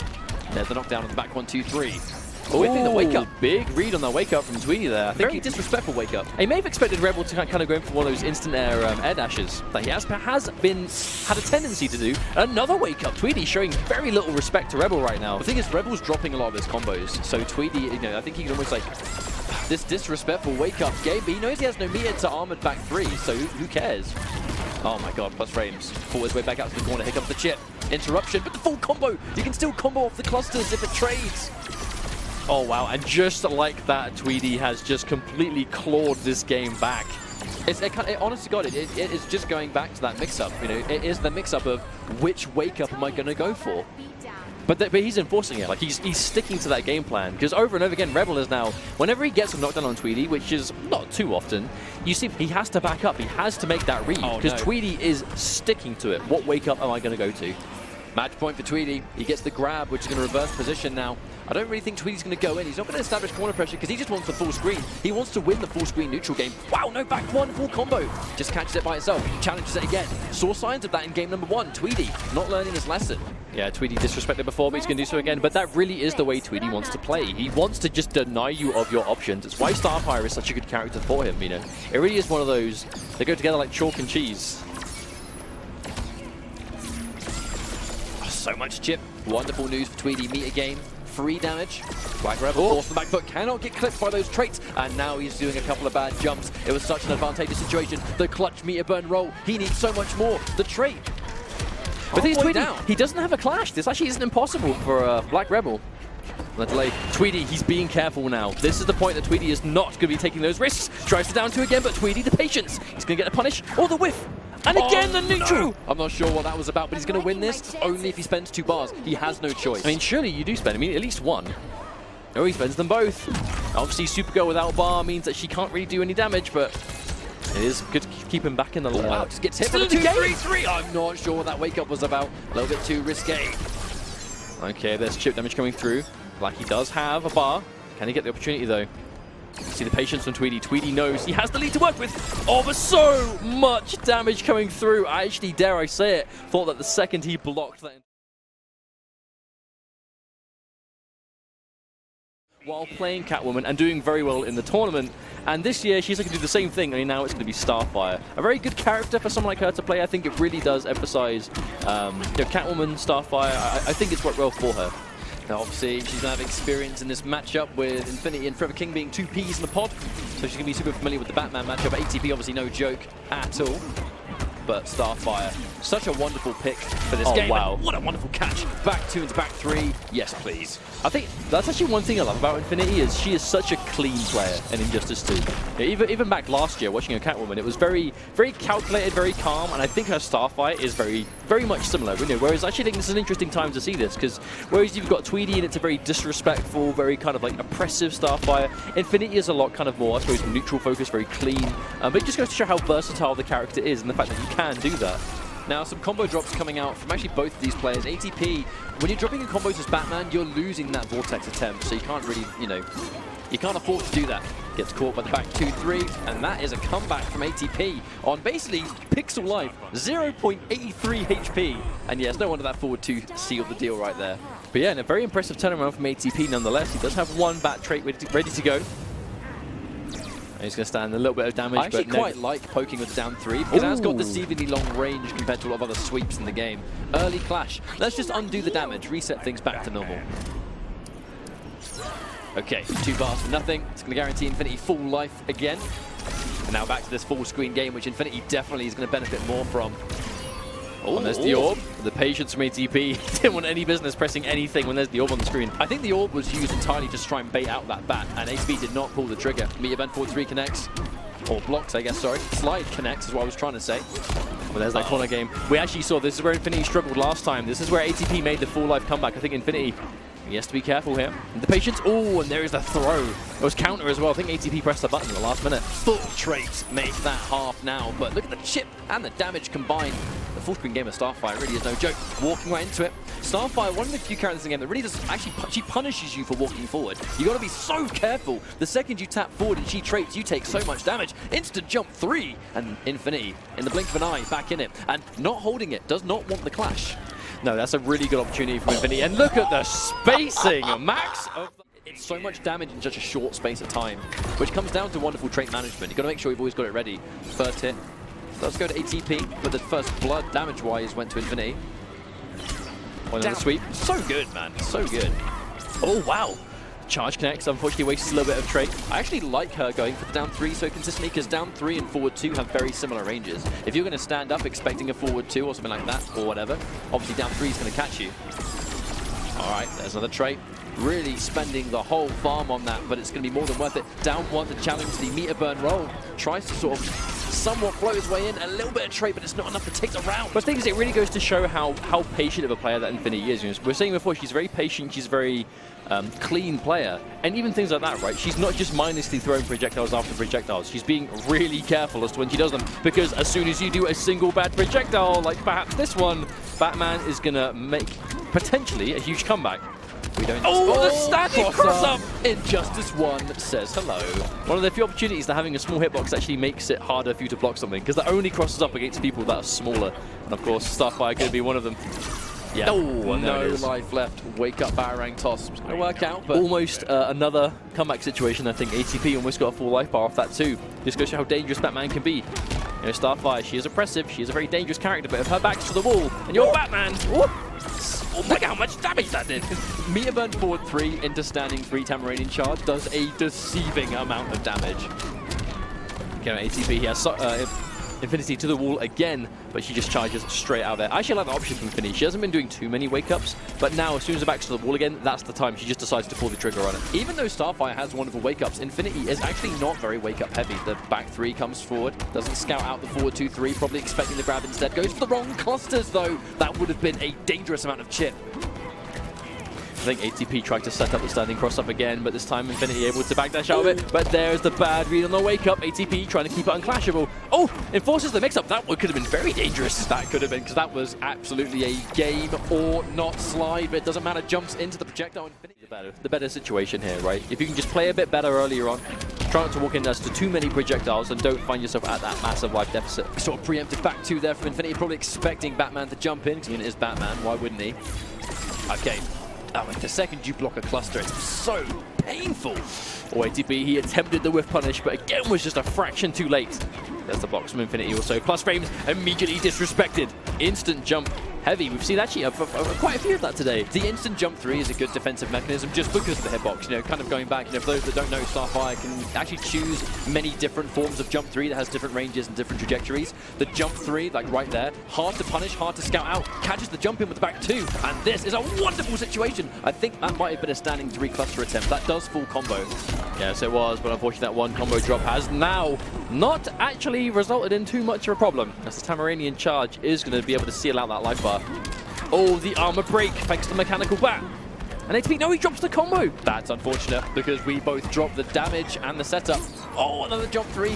There's the knockdown on the back 1-2-3. Whipping the wake up. Big read on that wake up from Tweedy there. I think Very disrespectful wake up. He may have expected Rebel to kind of go in for one of those instant air dashes that he has had a tendency to do. Another wake up. Tweedy showing very little respect to Rebel right now. The thing is, Rebel's dropping a lot of his combos, so Tweedy, you know, I think he can almost like this disrespectful wake up game, but he knows he has no meter to armored back 3, so who cares? Oh my god, plus frames. Fought his way back out to the corner. Here comes the chip. Interruption, but the full combo. You can still combo off the clusters if it trades. Oh wow, and just like that, Tweedy has just completely clawed this game back. Honestly, God, it is just going back to that mix-up. You know, it is the mix-up of which wake-up am I going to go for? But he's enforcing it. Like he's sticking to that game plan, because over and over again, Rebel is now, whenever he gets a knockdown on Tweedy, which is not too often, you see he has to back up. He has to make that read, because Tweedy is sticking to it. What wake-up am I going to go to? Match point for Tweedy. He gets the grab, which is going to reverse position now. I don't really think Tweedy's going to go in. He's not going to establish corner pressure because he just wants the full screen. He wants to win the full screen neutral game. Wow, no back 1, full combo. Just catches it by itself. Challenges it again. Saw signs of that in game number 1. Tweedy not learning his lesson. Yeah, Tweedy disrespected before, but he's going to do so again. But that really is the way Tweedy wants to play. He wants to just deny you of your options. It's why Starfire is such a good character for him, you know. It really is one of those, they go together like chalk and cheese. So much chip. Wonderful news for Tweedy. Meter game. 3 damage. Black Rebel forced the back foot, cannot get clipped by those traits, and now he's doing a couple of bad jumps. It was such an advantageous situation. The clutch meter burn roll, he needs so much more. The trait. But he's Tweedy, he doesn't have a clash. This actually isn't impossible for Black Rebel. The delay. Tweedy, he's being careful now. This is the point that Tweedy is not going to be taking those risks. Tries to down 2 again, but Tweedy, the patience. He's going to get the punish or the whiff. And again, the neutral. No. I'm not sure what that was about, but he's going to win this only if he spends 2 bars. He has no choice. I mean, surely you do spend, at least 1. Oh, he spends them both. Obviously, Supergirl without bar means that she can't really do any damage, but it is good to keep him back in the line. Wow, just gets hit for the 2-3-3. I'm not sure what that wake-up was about. A little bit too risque. Okay, there's chip damage coming through. Blackie does have a bar. Can he get the opportunity, though? See the patience from Tweedy. Tweedy knows he has the lead to work with. Oh, but so much damage coming through. I actually, dare I say it, thought that the second he blocked that while playing Catwoman and doing very well in the tournament. And this year, she's going to do the same thing, only now it's going to be Starfire. A very good character for someone like her to play. I think it really does emphasize Catwoman, Starfire. I think it's worked well for her. Now, obviously, she's going to have experience in this matchup with Infinitii and Forever King being 2 Ps in the pod. So she's going to be super familiar with the Batman matchup. ATP, obviously, no joke at all. But Starfire, such a wonderful pick for this game. Wow. And what a wonderful catch. Back 2 into back 3. Yes, please. I think that's actually one thing I love about Infinitii is she is such a clean player in Injustice 2. Even back last year watching her Catwoman, it was very, very calculated, very calm, and I think her Starfire is very, very much similar. Whereas I actually think this is an interesting time to see this, because whereas you've got Tweedy and it's a very disrespectful, very kind of like oppressive Starfire, Infinitii is a lot kind of more, I suppose, neutral focus, very clean. But it just goes to show how versatile the character is and the fact that you can do that. Now, some combo drops coming out from actually both of these players. ATP, when you're dropping in combos as Batman, you're losing that Vortex attempt, so you can't really, you can't afford to do that. Gets caught by the back 2-3, and that is a comeback from ATP on basically pixel life, 0.83 HP. And yes, no wonder that forward 2 sealed the deal right there. But yeah, and a very impressive turnaround from ATP nonetheless. He does have 1 bat trait ready to go. He's going to stand a little bit of damage. I actually quite like poking with the down 3 because it has got deceivingly long range compared to a lot of other sweeps in the game. Early clash. Let's just undo the damage, reset things back to normal. Okay, 2 bars for nothing. It's going to guarantee Infinitii full life again. And now back to this full screen game, which Infinitii definitely is going to benefit more from. Oh, and there's the orb. The patience from ATP didn't want any business pressing anything when there's the orb on the screen. I think the orb was used entirely to try and bait out that bat, and ATP did not pull the trigger. Meteor Bend 4-3 connects. Or blocks, I guess, sorry. Slide connects is what I was trying to say. Well, there's that corner game. We actually saw this is where Infinitii struggled last time. This is where ATP made the full life comeback. I think Infinitii, he has to be careful here. And the patience, oh, and there is the throw. It was counter as well. I think ATP pressed the button in the last minute. Full traits make that half now, but look at the chip and the damage combined. The full screen game of Starfire really is no joke. Walking right into it. Starfire, one of the few characters in the game that really does actually, she punishes you for walking forward. You got to be so careful. The second you tap forward and she traits, you take so much damage. Instant jump 3, and Infinitii in the blink of an eye, back in it, and not holding it. Does not want the clash. No, that's a really good opportunity for Infinitii. And look at the spacing, max of it's so much damage in such a short space of time, which comes down to wonderful trait management. You've got to make sure you've always got it ready. First hit. Let's go to ATP, but the first blood damage-wise went to Infinitii. One on the sweep. So good, man. So good. Oh, wow. Charge connects, unfortunately wastes a little bit of trait. I actually like her going for the down 3 so consistently, because down 3 and forward 2 have very similar ranges. If you're going to stand up expecting a forward 2 or something like that, or whatever, obviously down 3 is going to catch you. All right, there's another trait. Really spending the whole farm on that, but it's going to be more than worth it. Down 1 to challenge the meter burn roll. Tries to sort of somewhat float his way in. A little bit of trait, but it's not enough to take the round. But the thing is, it really goes to show how patient of a player that Infinitii is. You know, we were saying before, she's very patient, she's very clean player. And even things like that, right? She's not just mindlessly throwing projectiles after projectiles. She's being really careful as to when she does them. Because as soon as you do a single bad projectile, like perhaps this one, Batman is going to make potentially a huge comeback. We don't the standing cross-up! Injustice 1 says hello. One of the few opportunities that having a small hitbox actually makes it harder for you to block something, because that only crosses up against people that are smaller. And of course, Starfire could be one of them. Yeah. Oh, no life left. Wake up Batarang toss. It's going to work out, but almost another comeback situation. I think ATP almost got a full life bar off that too. Just goes to show how dangerous Batman can be. You know, Starfire, she is oppressive. She is a very dangerous character, but if her back's to the wall and you're Batman, Look how much damage that did. Meter burn forward 3 into standing 3 Tamaranian charge does a deceiving amount of damage. Okay, ATP, he has Infinitii to the wall again, but she just charges straight out there. I actually like the option from Infinitii. She hasn't been doing too many wake-ups, but now as soon as the back's to the wall again, that's the time she just decides to pull the trigger on it. Even though Starfire has wonderful wake-ups, Infinitii is actually not very wake-up heavy. The back 3 comes forward, doesn't scout out the forward 2-3, probably expecting the grab instead. Goes for the wrong clusters though. That would have been a dangerous amount of chip. I think ATP tried to set up the standing cross-up again, but this time Infinitii able to backdash out of it. But there's the bad read on the wake-up. ATP trying to keep it unclashable. Oh, enforces the mix-up. That one could have been very dangerous. That could have been, because that was absolutely a game or not slide, but it doesn't matter. Jumps into the projectile. The better situation here, right? If you can just play a bit better earlier on, try not to walk in as to too many projectiles and don't find yourself at that massive life deficit. Sort of preemptive back 2 there from Infinitii, probably expecting Batman to jump in, because it is Batman, why wouldn't he? Okay. Oh, the second you block a cluster, it's so painful. Oh, ATP, he attempted the whiff punish, but again was just a fraction too late. There's the box from Infinitii also. Plus frames immediately disrespected. Instant jump heavy. We've seen actually quite a few of that today. The instant jump 3 is a good defensive mechanism just because of the hitbox. You know, kind of going back, you know, for those that don't know, Starfire can actually choose many different forms of jump 3 that has different ranges and different trajectories. The jump 3, like right there, hard to punish, hard to scout out, catches the jump in with the back 2, and this is a wonderful situation. I think that might have been a standing 3 cluster attempt. That does full combo. Yes, it was, but unfortunately that one combo drop has now not actually resulted in too much of a problem, as the Tamaranian charge is going to be able to seal out that life bar. Oh, the armor break thanks to the mechanical bat. And ATP, no, he drops the combo. That's unfortunate because we both dropped the damage and the setup. Oh, another jump 3.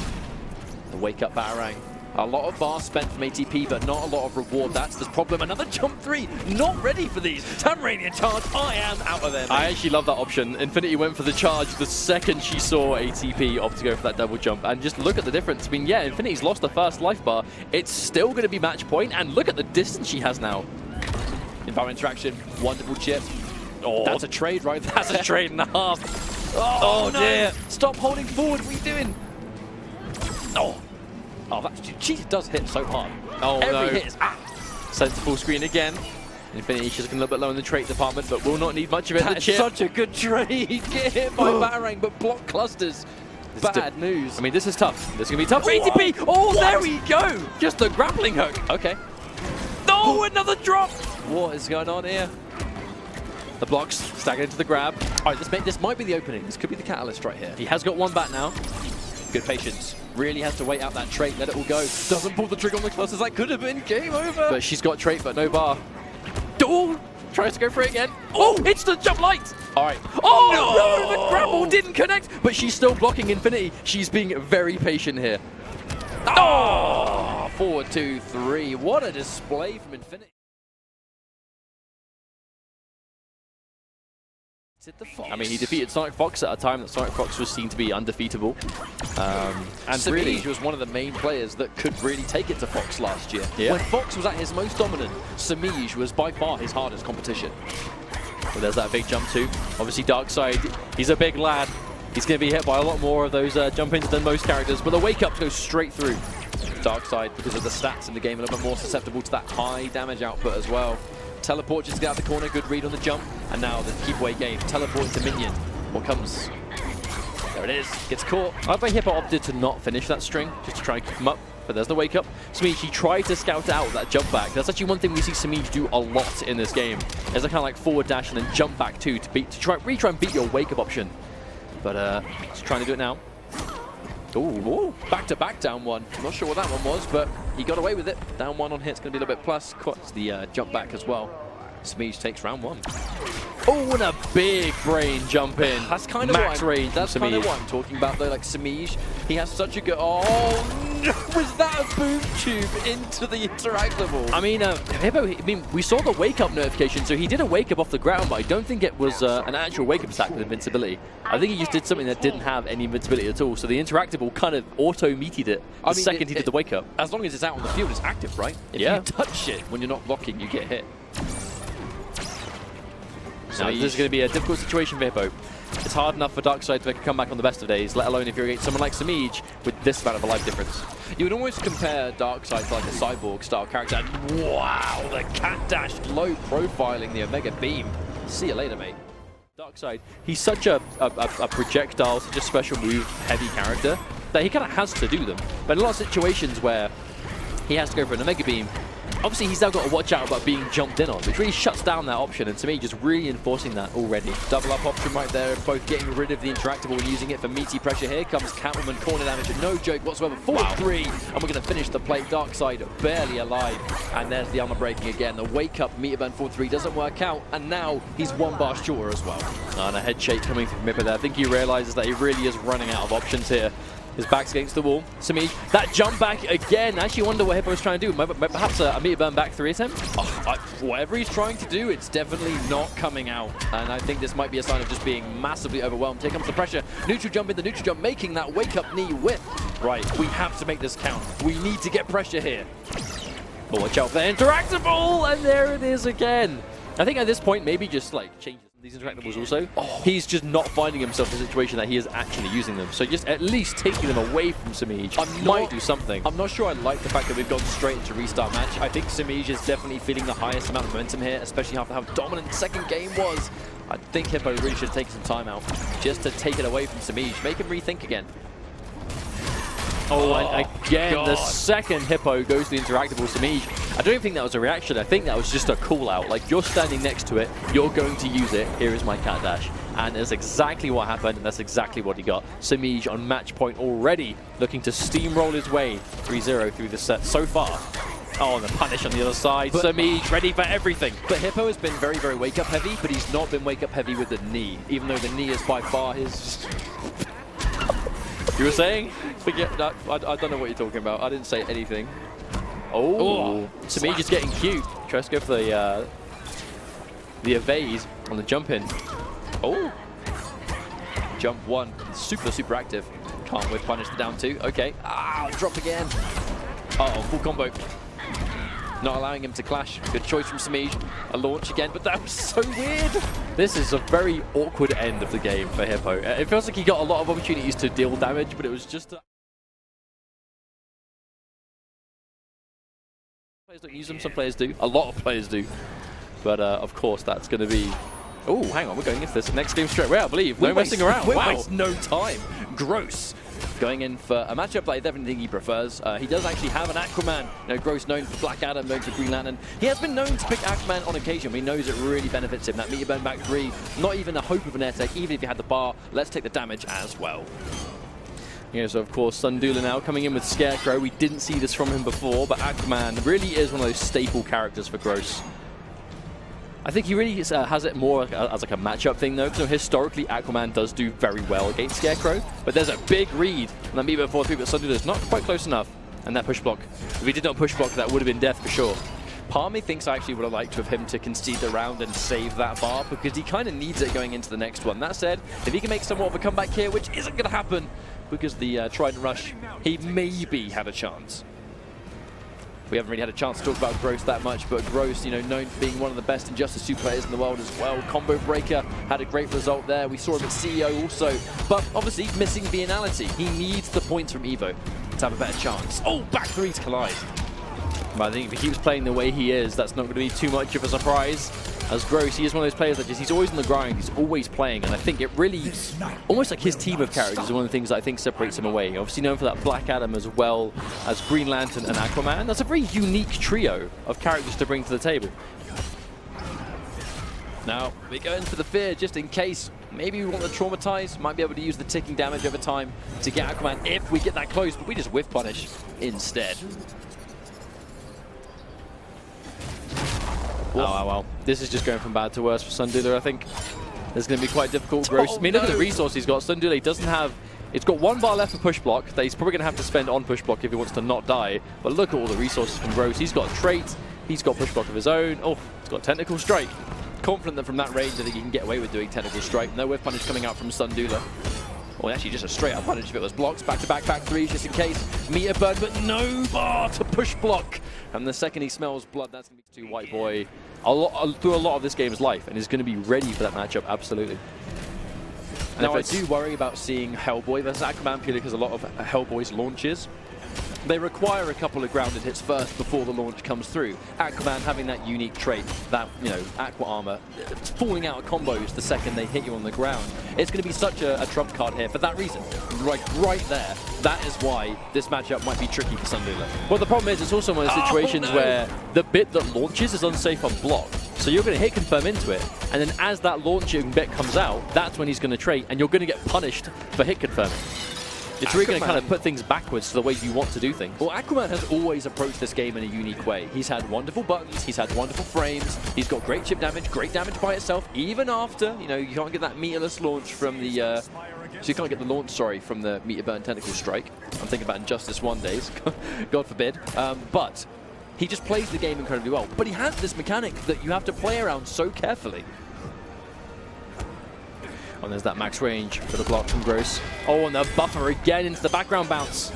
The wake up Batarang. A lot of bar spent from ATP, but not a lot of reward. That's the problem. Another jump 3. Not ready for these. Tamaranian charge. I am out of there, mate. I actually love that option. Infinitii went for the charge the second she saw ATP opt to go for that double jump. And just look at the difference. I mean, yeah, Infiniti's lost the first life bar. It's still going to be match point. And look at the distance she has now. Environment interaction. Wonderful chip. Oh, that's a trade right there. That's a trade and a half. Oh no. Dear. Stop holding forward. What are you doing? Oh. Oh, that cheese does hit so hard. Oh, Every hit is Sent to full screen again. Infinitii, she's looking a little bit low in the trait department, but will not need much of it. That's such a good trade. Get hit by Batarang, but block clusters. Bad news. I mean, this is tough. This is going to be tough for ATP. Oh, what? There we go. Just the grappling hook. Okay. No, another drop. What is going on here? The blocks staggered into the grab. All right, this might be the opening. This could be the catalyst right here. He has got one back now. Good patience. Really has to wait out that trait, let it all go. Doesn't pull the trigger on the clusters. That could have been game over. But she's got trait, but no bar. Oh, tries to go for it again. Oh, it's the jump light. All right. Oh, no, the grapple didn't connect, but she's still blocking Infinitii. She's being very patient here. Oh, 4, 2, 3. What a display from Infinitii. I mean, he defeated Sonic Fox at a time that Sonic Fox was seen to be undefeatable. And Semiij really was one of the main players that could really take it to Fox last year. Yeah. When Fox was at his most dominant, Semiij was by far his hardest competition. Well, there's that big jump too. Obviously, Darkseid, he's a big lad. He's going to be hit by a lot more of those jump-ins than most characters, but the wake-ups go straight through. Darkseid, because of the stats in the game, a little bit more susceptible to that high damage output as well. Teleport just to get out the corner, good read on the jump, and now the keep away game. Teleport to minion. What comes? There it is. Gets caught. YFDHippo opted to not finish that string, just to try and keep him up, but there's the wake up. Semiij, she tried to scout out that jump back. That's actually one thing we see Semiij do a lot in this game. There's a kind of like forward dash and then jump back too to try and beat your wake up option. But he's trying to do it now. Ooh, back-to-back down one. I'm not sure what that one was, but he got away with it. Down one on hit's going to be a little bit plus. Cuts the jump back as well. Semiij takes round 1. Oh, and a big brain jump in. That's kind of max range. That's kind of what I'm talking about, though. Like Semiij, he has such a good. Oh no! Was that a boom tube into the interactable? I mean, Hippo. I mean, we saw the wake up notification, so he did a wake up off the ground, but I don't think it was an actual wake up attack with invincibility. I think he just did something that didn't have any invincibility at all. So the interactable kind of auto-meated it the second he did the wake up. As long as it's out on the field, it's active, right? If you touch it when you're not blocking, you get hit. Now, this is going to be a difficult situation for Hippo. it's hard enough for Darkseid to make a comeback on the best of days, let alone if you're against someone like Semiij with this amount of a life difference. You would almost compare Darkseid to like a cyborg-style character. And wow, the cat dash low profiling the Omega Beam. See you later, mate. Darkseid, he's such a projectile, such a special move heavy character that he kind of has to do them. But in a lot of situations where he has to go for an Omega Beam, obviously he's now got to watch out about being jumped in on, which really shuts down that option, and to me, just really enforcing that already. Double up option right there, both getting rid of the interactable and using it for meaty pressure. Here comes Catwoman, corner damage, and no joke whatsoever. 4-3, and we're going to finish the play. Darkseid barely alive, and there's the armor breaking again. The wake up meter burn 4-3 doesn't work out, and now he's one bar shorter as well. And a head shake coming from Hippo there. I think he realizes that he really is running out of options here. His back's against the wall. Semiij, that jump back again. I actually wonder what Hippo's trying to do. Perhaps a meter burn back 3 attempt? Whatever he's trying to do, it's definitely not coming out. And I think this might be a sign of just being massively overwhelmed. Here comes the pressure. Neutral jump in the neutral jump, making that wake-up knee whip. Right, we have to make this count. We need to get pressure here. But watch out for interactable, and there it is again. I think at this point, maybe just like change these interactables also. He's just not finding himself in a situation that he is actually using them. So just at least taking them away from Semiij might do something. I'm not sure I like the fact that we've gone straight into restart match. I think Semiij is definitely feeling the highest amount of momentum here, especially after how dominant the second game was. I think Hippo really should have taken some time out just to take it away from Semiij, make him rethink again. Oh, and again, God. The second Hippo goes to the interactable Semiij. I don't even think that was a reaction. I think that was just a call out. Like, you're standing next to it, you're going to use it, here is my cat dash. And that's exactly what happened, and that's exactly what he got. Semiij on match point already, looking to steamroll his way 3-0 through the set so far. Oh, and the punish on the other side. Semiij ready for everything. But Hippo has been very, very wake-up heavy, but he's not been wake-up heavy with the knee, even though the knee is by far his... You were saying? Forget that. I don't know what you're talking about. I didn't say anything. Oh, Semiij just getting cute. Tries to go for the evade on the jump in. Oh, jump one, super, super active. Can't whip punish the down two. Okay, drop again. Uh-oh, full combo. Not allowing him to clash. Good choice from Semiij. A launch again, but that was so weird. This is a very awkward end of the game for Hippo. It feels like he got a lot of opportunities to deal damage, but it was just... Players don't use them, some players do. A lot of players do. But of course, that's going to be... Oh, hang on, we're going into this next game straight away, I believe. No messing around. We waste no time. Gross. Going in for a matchup that I definitely think he prefers. He does actually have an Aquaman. You know, Gross known for Black Adam, known for Green Lantern. He has been known to pick Aquaman on occasion. He knows it really benefits him. That meter burn back 3, not even a hope of an air tech, even if you had the bar. Let's take the damage as well. Yeah, so of course, Dula now coming in with Scarecrow. We didn't see this from him before, but Aquaman really is one of those staple characters for Gross. I think he really has it more as like a matchup thing though, because historically Aquaman does do very well against Scarecrow, but there's a big read on that meter 4-3, but Dula is not quite close enough, and that push block. If he did not push block, that would have been death for sure. Part of me thinks I actually would have liked to have him to concede the round and save that bar, because he kind of needs it going into the next one. That said, if he can make somewhat of a comeback here, which isn't going to happen, because the Trident Rush, he maybe had a chance. We haven't really had a chance to talk about Gross that much, but Gross, you know, known for being one of the best Injustice 2 players in the world as well. Combo breaker, had a great result there. We saw him at CEO also, but obviously missing Biennality. He needs the points from Evo to have a better chance. Oh, back 3 to collide. But I think if he keeps playing the way he is, that's not going to be too much of a surprise. As Gross, he is one of those players that just, he's always on the grind, he's always playing, and I think it really, almost like his team of characters is one of the things that I think separates him away. Obviously known for that Black Adam as well as Green Lantern and Aquaman. That's a very unique trio of characters to bring to the table. Now, we go in for the fear just in case. Maybe we want to traumatize, might be able to use the ticking damage over time to get Aquaman if we get that close, but we just whiff punish instead. Oh, wow. This is just going from bad to worse for Dula, I think. It's going to be quite difficult. Gross. I mean, look at the resource he's got. Dula, he doesn't have... It's got 1 bar left for push block that he's probably going to have to spend on push block if he wants to not die. But look at all the resources from Gross. He's got a trait. He's got push block of his own. Oh, he's got technical strike. Confident that from that range, I think he can get away with doing technical strike. No whiff punish coming out from Dula. Or actually just a straight up punish if it was blocks. Back-to-back, back 3s just in case. Meter burn, but no bar to push block. And the second he smells blood, that's going to be to White Boy through a lot of this game's life, and is going to be ready for that matchup, absolutely. Now, I do worry about seeing Hellboy versus Aquaman purely because a lot of Hellboy's launches, they require a couple of grounded hits first before the launch comes through. Aquaman having that unique trait, that, you know, aqua armor, falling out of combos the second they hit you on the ground. It's going to be such a trump card here for that reason. Right there. That is why this matchup might be tricky for Sundula. Well, the problem is it's also one of those situations where the bit that launches is unsafe on block. So you're going to hit confirm into it, and then as that launching bit comes out, that's when he's going to trait, and you're going to get punished for hit confirming. It's really going to kind of put things backwards to the way you want to do things. Well, Aquaman has always approached this game in a unique way. He's had wonderful buttons, he's had wonderful frames, he's got great chip damage, great damage by itself, even after, you know, you can't get that meterless launch from the, so you can't get the launch, sorry, from the meter burn tentacle strike. I'm thinking about Injustice 1 days, God forbid. But he just plays the game incredibly well. But he has this mechanic that you have to play around so carefully. And there's that max range for the block from Gross. Oh, and the buffer again into the background bounce.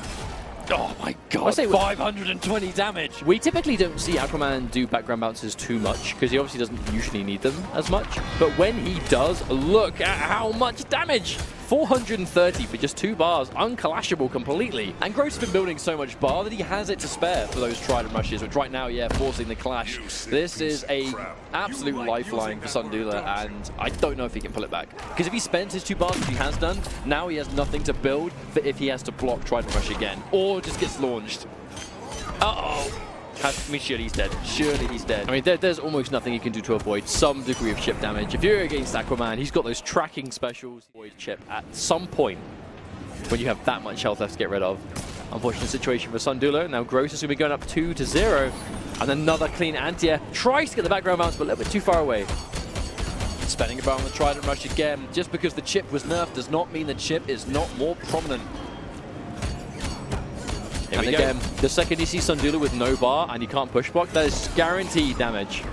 Oh my god, I say 520 damage. We typically don't see Aquaman do background bounces too much because he obviously doesn't usually need them as much. But when he does, look at how much damage. 430 for just 2 bars, unclashable completely. And Gross has been building so much bar that he has it to spare for those trident rushes, which right now, yeah, forcing the clash. This is a absolute lifeline for Sundula, and I don't know if he can pull it back. Because if he spends his 2 bars, which he has done, now he has nothing to build for if he has to block trident rush again, or just gets launched. Uh-oh. I mean, surely he's dead. Surely he's dead. I mean, there's almost nothing you can do to avoid some degree of chip damage. If you're against Aquaman, he's got those tracking specials. Avoid chip at some point when you have that much health left to get rid of. Unfortunate situation for Sundula. Now Gross is going to be going up 2-0. And another clean anti-air. Tries to get the background bounce, but a little bit too far away. Spending about on the trident rush again. Just because the chip was nerfed does not mean the chip is not more prominent. And again, the second you see Sundula with no bar and you can't push block, that is guaranteed damage.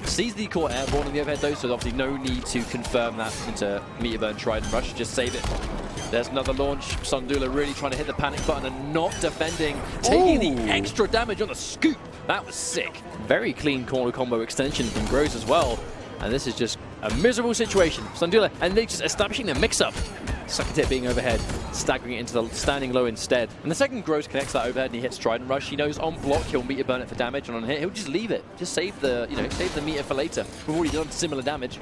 Sees the core airborne in the overhead though, so obviously no need to confirm that into meter burn trident rush, just save it. There's another launch. Sundula really trying to hit the panic button and not defending, taking the extra damage on the scoop. That was sick. Very clean corner combo extension from Gross as well. And this is just a miserable situation. Sundula, and they're just establishing their mix-up. Second hit being overhead, staggering it into the standing low instead. And the second Gross connects that overhead and he hits trident rush, he knows on block he'll meter burn it for damage, and on hit he'll just leave it. Just save the, you know, save the meter for later. We've already done similar damage.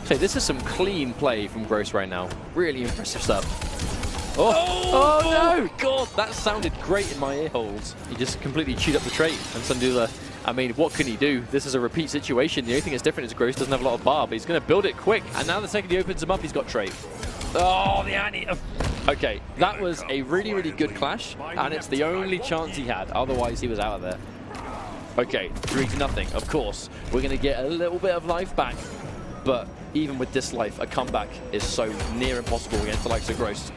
So this is some clean play from Gross right now. Really impressive stuff. Oh no! God, that sounded great in my ear holes. He just completely chewed up the trait, and Sundula, I mean, what can he do? This is a repeat situation. The only thing that's different is Gross doesn't have a lot of bar, but he's going to build it quick. And now the second he opens him up, he's got trait. Oh, the anti. Okay, that was a really, really good clash, and it's the only chance he had. Otherwise, he was out of there. Okay, 3-0, of course. We're going to get a little bit of life back, but even with this life, a comeback is so near impossible against the likes of Gross.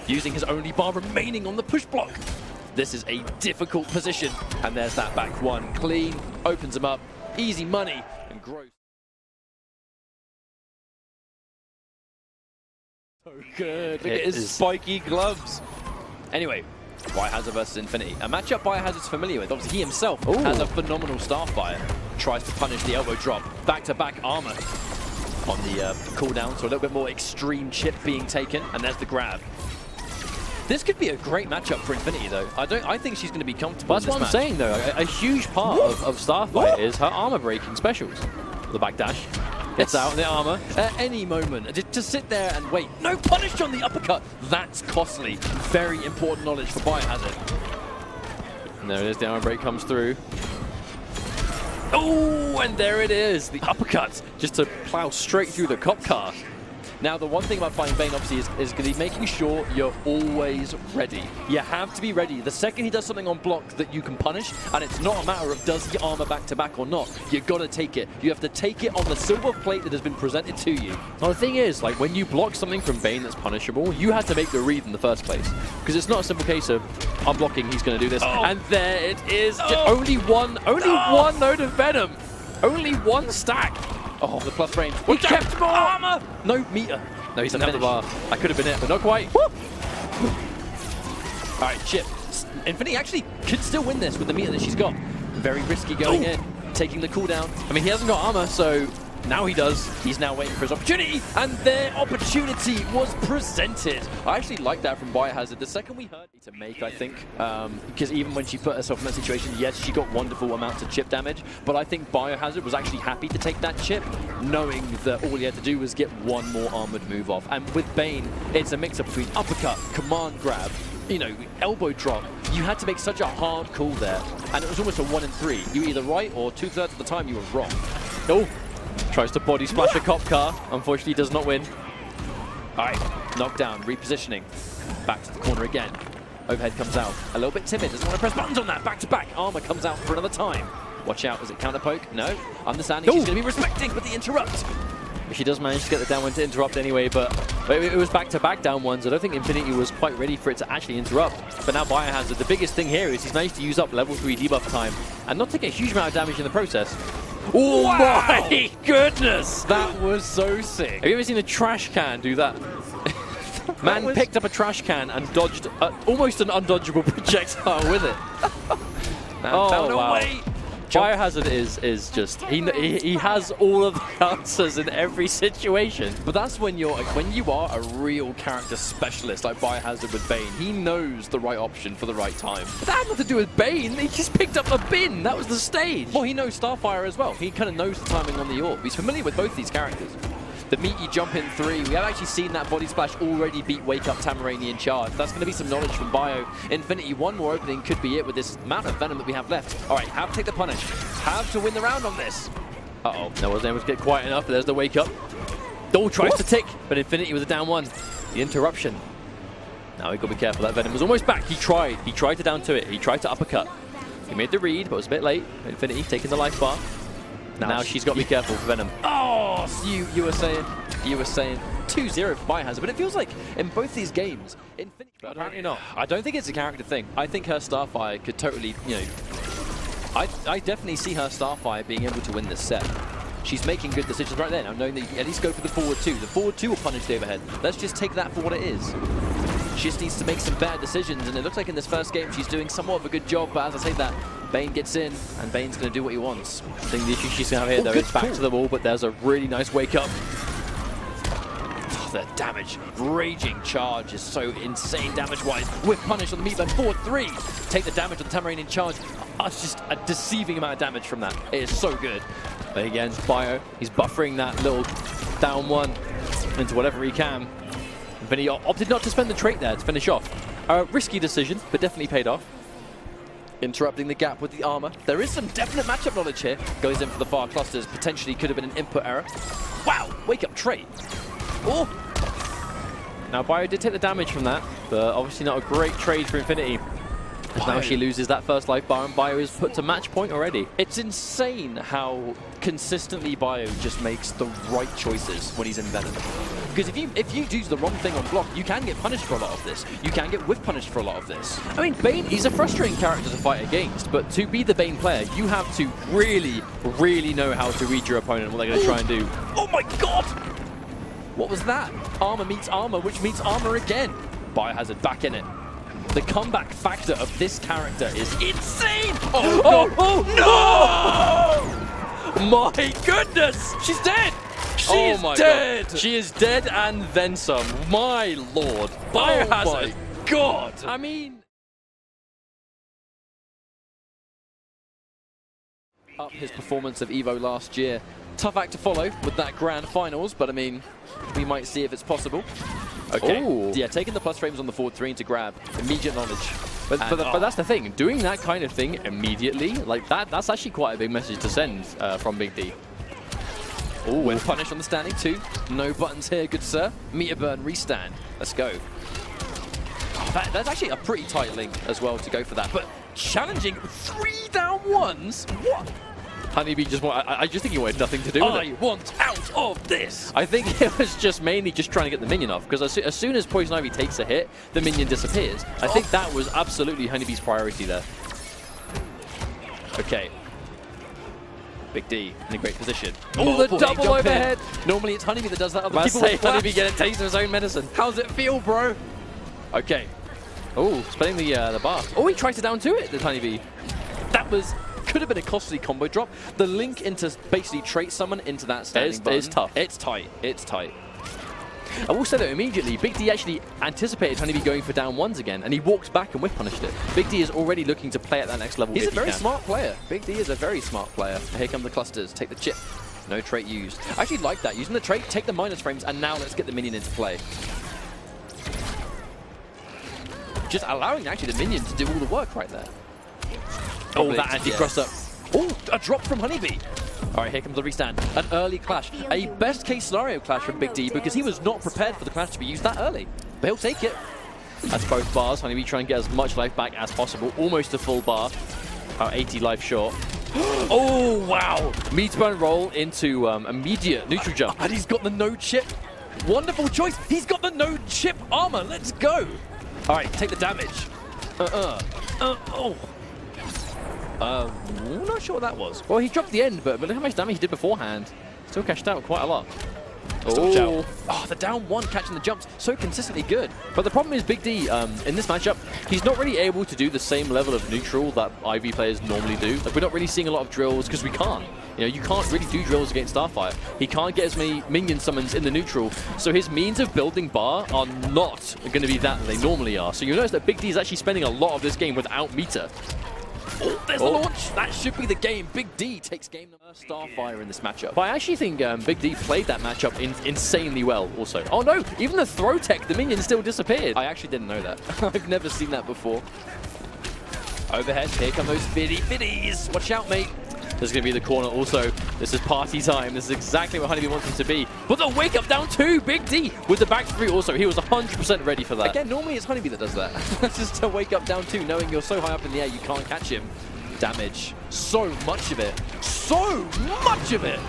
Using his only bar remaining on the push block. This is a difficult position, and there's that back one. Clean, opens him up, easy money, and Gross. So good. Look at his spiky gloves. Anyway, Biohazard versus Infinitii. A matchup Biohazard's familiar with. Obviously, he himself has a phenomenal Starfire. Tries to punish the elbow drop. Back-to-back armor on the cooldown, so a little bit more extreme chip being taken, and there's the grab. This could be a great matchup for Infinitii, though. I think she's going to be comfortable. That's what I'm saying, though. A huge part of Starfire is her armor breaking specials. The backdash gets out in the armor at any moment. To sit there and wait. No punish on the uppercut. That's costly. Very important knowledge for Biohazard. And there it is. The armor break comes through. Oh, and there it is. The uppercut just to plow straight through the cop car. Now, the one thing about fighting Bane, obviously, is going to be making sure you're always ready. You have to be ready. The second he does something on block that you can punish, and it's not a matter of does the armor back-to-back or not, you've got to take it. You have to take it on the silver plate that has been presented to you. Well, the thing is, like, when you block something from Bane that's punishable, you had to make the read in the first place. Because it's not a simple case of, I'm blocking, he's going to do this. And there it is. Only one node of Venom. Only one stack. Oh, the plus range. He kept more armor! No meter. No, he's another bar. That could have been it, but not quite. All right, chip. Infinitii actually could still win this with the meter that she's got. Very risky going in, taking the cooldown. I mean, he hasn't got armor, so Now he does. He's now waiting for his opportunity, and their opportunity was presented. I actually like that from Biohazard. The second we heard to make, I think, because even when she put herself in that situation, yes, she got wonderful amounts of chip damage, but I think Biohazard was actually happy to take that chip, knowing that all he had to do was get one more armored move off. And with Bane, it's a mix-up between uppercut, command grab, you know, elbow drop. You had to make such a hard call there, and it was almost a 1 in 3. You were either right, or 2/3 of the time you were wrong. Oh, tries to body splash a cop car. Unfortunately, does not win. All right, knockdown, repositioning. Back to the corner again. Overhead comes out. A little bit timid, doesn't want to press buttons on that. Back to back, armor comes out for another time. Watch out, was it counter poke? No. Understanding she's going to be respecting, but the interrupt. She does manage to get the down one to interrupt anyway, but it was back-to-back down ones. I don't think Infinitii was quite ready for it to actually interrupt. But now Biohazard, the biggest thing here is he's managed to use up level 3 debuff time and not take a huge amount of damage in the process. Oh Wow. my goodness! That was so sick. Have you ever seen a trash can do that? Man picked up a trash can and dodged almost an undodgeable projectile with it. Man found a way. Biohazard is just he has all of the answers in every situation. But that's when you are a real character specialist like Biohazard with Bane. He knows the right option for the right time. But that had nothing to do with Bane. He just picked up a bin. That was the stage. Well, he knows Starfire as well. He kind of knows the timing on the orb. He's familiar with both these characters. The meaty jump in 3. We have actually seen that body splash already beat Wake Up Tamaranian charge. That's going to be some knowledge from Bio. Infinitii, one more opening could be it with this amount of venom that we have left. All right, have to take the punish. Have to win the round on this. Uh-oh, no one's able to get quiet enough. There's the Wake Up. Dole tries to tick, but Infinitii with a down 1. The interruption. Now we've got to be careful. That venom was almost back. He tried to down to it. He tried to uppercut. He made the read, but it was a bit late. Infinitii taking the life bar. Now she's got to be careful for venom. Oh, so you were saying 2-0 for Biohazard, but it feels like in both these games, Infinitii, apparently not. I don't think it's a character thing. I think her Starfire could totally, you know, I definitely see her Starfire being able to win this set. She's making good decisions right there now, knowing that you at least go for the forward 2. The forward 2 will punish the overhead. Let's just take that for what it is. She just needs to make some bad decisions, and it looks like in this first game she's doing somewhat of a good job, but as I say that, Bane gets in, and Bane's going to do what he wants. I think the issue she's going to have here, though, is back to the wall, but there's a really nice Wake Up. Oh, the damage. Raging charge is so insane damage-wise. With punish on the Meatman, 4-3. Take the damage on the Tamaranian charge. It's just a deceiving amount of damage from that. It is so good. But again, Bio, he's buffering that little down 1 into whatever he can. But he opted not to spend the trait there to finish off. A risky decision, but definitely paid off. Interrupting the gap with the armor. There is some definite matchup knowledge here. Goes in for the far clusters. Potentially could have been an input error. Wow, Wake Up trait. Oh! Now Bio did take the damage from that, but obviously not a great trade for Infinitii. Now she loses that first life bar, and Bio is put to match point already. It's insane how consistently Bio just makes the right choices when he's in venom. Because if you do the wrong thing on block, you can get punished for a lot of this. You can get whiff punished for a lot of this. I mean, Bane, he's a frustrating character to fight against, but to be the Bane player, you have to really, really know how to read your opponent and what they're going to try and do. Oh my god! What was that? Armor meets armor, which meets armor again. Biohazard back in it. The comeback factor of this character is insane! Oh no! My goodness! She's dead! She is dead! God. She is dead and then some. My lord. Biohazard. Oh my god! I mean... Up his performance of EVO last year. Tough act to follow with that grand finals, but I mean, we might see if it's possible. Okay, yeah, taking the plus frames on the forward 3 into grab, immediate knowledge. But that's the thing, doing that kind of thing immediately, like that's actually quite a big message to send from Big D. Oh, when punish on the standing 2. No buttons here, good sir. Meter burn, restand. Let's go. Oh, that's actually a pretty tight link as well to go for that, but challenging 3 down 1s? What? HoneyBee just I just think he wanted nothing to do with it. I want out of this! I think it was just mainly just trying to get the minion off, because as soon as Poison Ivy takes a hit, the minion disappears. I think that was absolutely HoneyBee's priority there. Okay. Big D in a great position. Oh, the double overhead! Normally it's HoneyBee that does that. Must say HoneyBee get a taste of his own medicine. How's it feel, bro? Okay. Oh, spinning the bar. Oh, he tries to down to it, the HoneyBee. That was could have been a costly combo drop. The link into basically trait summon into that standing button. It's tough. It's tight. It's tight. I will say that immediately, Big D actually anticipated HoneyBee going for down ones again, and he walked back and whiff punished it. Big D is already looking to play at that next level. He's a if he very can. smart player. Big D is a very smart player. Here come the clusters. Take the chip. No trait used. I actually like that. Using the trait, take the minus frames, and now let's get the minion into play. Just allowing actually the minion to do all the work right there. Oh, that anti-cross up. Oh, a drop from HoneyBee. All right, here comes the restand. An early clash. A best-case scenario clash from Big D because he was not prepared for the clash to be used that early. But he'll take it. That's both bars. HoneyBee trying to get as much life back as possible. Almost a full bar. About 80 life short. Oh, wow. Meat burn roll into immediate neutral jump. And he's got the no chip. Wonderful choice. He's got the no chip armor. Let's go. All right, take the damage. Not sure what that was. Well, he dropped the end, but look how much damage he did beforehand. Still cashed out quite a lot. Oh, the down one catching the jumps so consistently good. But the problem is Big D, in this matchup, he's not really able to do the same level of neutral that IV players normally do. Like, we're not really seeing a lot of drills because we can't. You know, you can't really do drills against Starfire. He can't get as many minion summons in the neutral, so his means of building bar are not going to be that they normally are. So you notice that Big D is actually spending a lot of this game without meter. Oh, there's the launch. That should be the game. Big D takes game number Starfire in this matchup. But I actually think Big D played that matchup insanely well also. Oh no, even the throw tech, the minion still disappeared. I actually didn't know that. I've never seen that before. Overhead, here come those fiddies. Watch out, mate. This is going to be the corner also. This is party time. This is exactly what HoneyBee wants him to be. But the wake up down two, Big D with the back three also. He was 100% ready for that. Again, normally it's HoneyBee that does that. Just to wake up down two, knowing you're so high up in the air you can't catch him. Damage. So much of it. So much of it.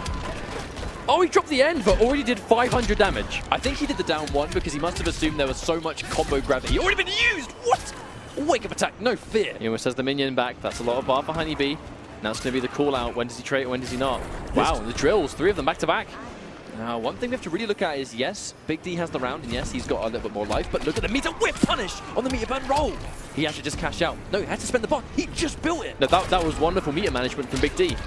Oh, he dropped the end, but already did 500 damage. I think he did the down one because he must have assumed there was so much combo gravity. Already been used! What? Wake up attack, no fear. He almost has the minion back. That's a lot of bar for HoneyBee. Now it's going to be the call out. When does he trade? When does he not? Wow, the drills, 3 of them back to back. Now, one thing we have to really look at is, yes, Big D has the round, and yes, he's got a little bit more life, but look at the meter whip punish on the meter burn roll. He had to just cash out. No, he had to spend the bar. He just built it. No, that was wonderful meter management from Big D.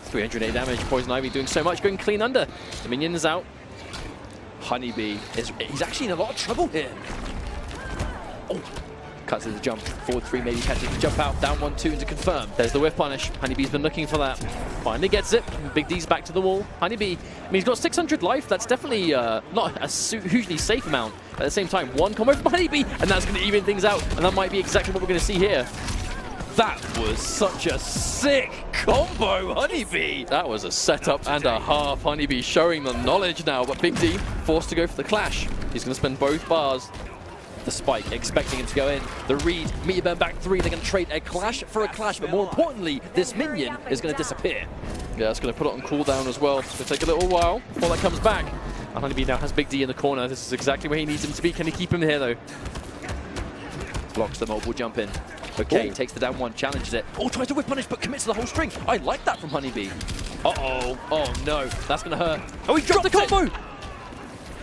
308 damage. Poison Ivy doing so much, going clean under. The minion is out. HoneyBee, he's actually in a lot of trouble here. Oh. Cuts to the jump, forward 3 maybe catches the jump out, down 1-2 to confirm. There's the whiff punish. HoneyBee's been looking for that. Finally gets it. Big D's back to the wall. HoneyBee, I mean, he's got 600 life. That's definitely not a hugely safe amount. But at the same time, one combo from HoneyBee, and that's going to even things out. And that might be exactly what we're going to see here. That was such a sick combo, HoneyBee. That was a setup and a half. HoneyBee showing the knowledge now, but Big D forced to go for the clash. He's going to spend both bars. The spike, expecting him to go in. The read, meter burn back 3. They're going to trade a clash for a clash, but more importantly, this minion is going to disappear. Yeah, it's going to put it on cooldown as well. It's going to take a little while before that comes back. And HoneyBee now has Big D in the corner. This is exactly where he needs him to be. Can he keep him here, though? Blocks the mobile jump in. Okay, takes the down one, challenges it. Oh, tries to whip punish, but commits to the whole string. I like that from HoneyBee. Uh-oh. Oh, no. That's going to hurt. Oh, he dropped the combo!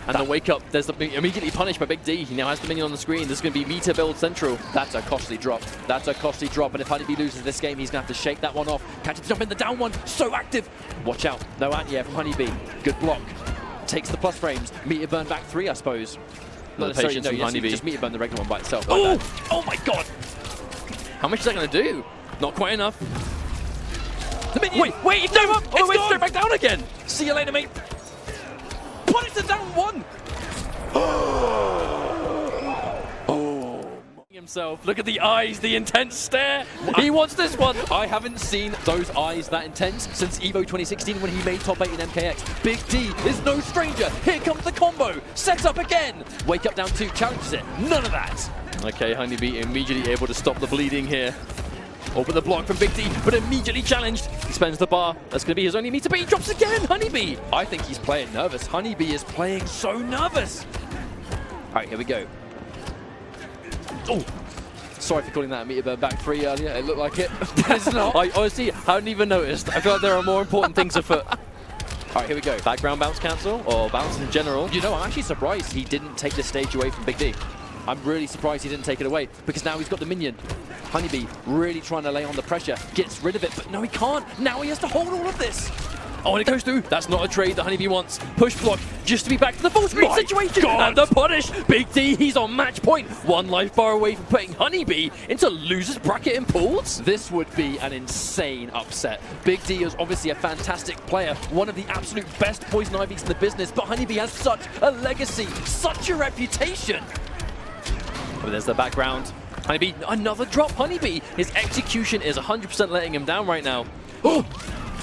And the wake up, there's the immediately punished by Big D. He now has the minion on the screen. This is going to be meter build central. That's a costly drop. That's a costly drop. And if HoneyBee loses this game, he's going to have to shake that one off. Catches the jump in the down one. So active. Watch out. No anti-air from HoneyBee. Good block. Takes the plus frames. Meter burn back 3, I suppose. Not necessarily, no, HoneyBee. Just meter burn the regular one by itself. Oh! Oh my god. How much is that going to do? Not quite enough. The minion. Wait, it's over. Oh, it's straight back down again. See you later, mate. Punish the down one. Himself. Look at the eyes, the intense stare. He wants this one. I haven't seen those eyes that intense since EVO 2016 when he made top 8 in MKX. Big D is no stranger. Here comes the combo. Set up again. Wake up down 2, challenges it. None of that. Okay, HoneyBee immediately able to stop the bleeding here. Open the block from Big D, but immediately challenged. He spends the bar. That's going to be his only meter, but he drops again. HoneyBee. I think he's playing nervous. HoneyBee is playing so nervous. All right, here we go. Oh, sorry for calling that a meter burn back 3 earlier. It looked like it. It's not. I honestly hadn't even noticed. I feel like there are more important things afoot. All right, here we go. Background bounce cancel, or bounce in general. You know, I'm actually surprised he didn't take the stage away from Big D. I'm really surprised he didn't take it away, because now he's got the minion. HoneyBee really trying to lay on the pressure, gets rid of it, but no, he can't. Now he has to hold all of this. Oh, and it goes through. That's not a trade that HoneyBee wants. Push block, just to be back to the full screen situation. God. And the punish. Big D, he's on match point. 1 life bar away from putting HoneyBee into loser's bracket in pools. This would be an insane upset. Big D is obviously a fantastic player, one of the absolute best poison ivies in the business, but HoneyBee has such a legacy, such a reputation. But there's the background. HoneyBee, another drop. HoneyBee, his execution is 100% letting him down right now.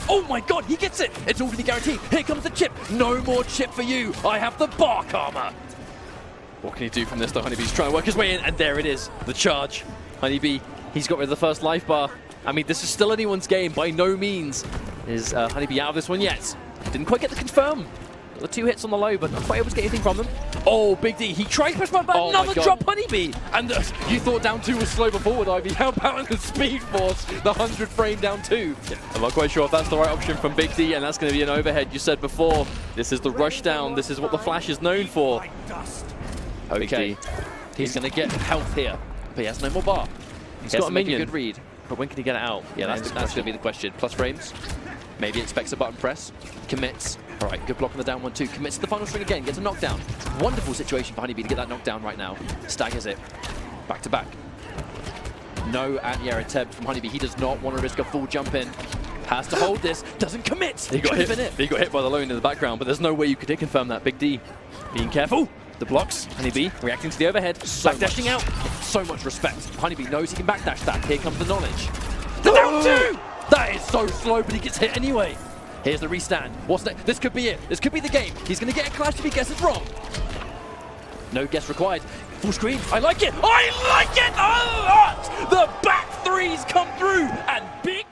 Oh my god, he gets it! It's already guaranteed. Here comes the chip. No more chip for you. I have the bark armor. What can he do from this though? HoneyBee's trying to work his way in, and there it is. The charge. HoneyBee, he's got rid of the first life bar. I mean, this is still anyone's game. By no means is HoneyBee out of this one yet. Didn't quite get the confirm. The 2 hits on the low, but not quite able to get anything from them. Oh, Big D, he tries to push back, but another drop HoneyBee. And you thought down 2 was slow before, Ivy. How about in the Speed Force, the 100 frame down 2? Yeah, I'm not quite sure if that's the right option from Big D, and that's going to be an overhead. You said before, this is the rush down. This is what the Flash is known for. Okay, he's going to get health here, but he has no more bar. He's got to make a good read, but when can he get it out? Yeah, that's going to be the question. Plus frames. Maybe expects a button press. Commits. All right, good block on the down 1-2. Commits to the final string again, gets a knockdown. Wonderful situation for HoneyBee to get that knockdown right now. Staggers it. Back to back. No anti-air attempt from HoneyBee. He does not want to risk a full jump in. Has to hold this. Doesn't commit. He got hit by the loan in the background, but there's no way you could hit confirm that. Big D being careful. The blocks. HoneyBee reacting to the overhead. Backdashing out. So much respect. HoneyBee knows he can backdash that. Here comes the knowledge. The down 2! That is so slow, but he gets hit anyway. Here's the restand. What's next? This could be it. This could be the game. He's going to get a clash if he guesses wrong. No guess required. Full screen. I like it. I like it a lot. The back threes come through, and Big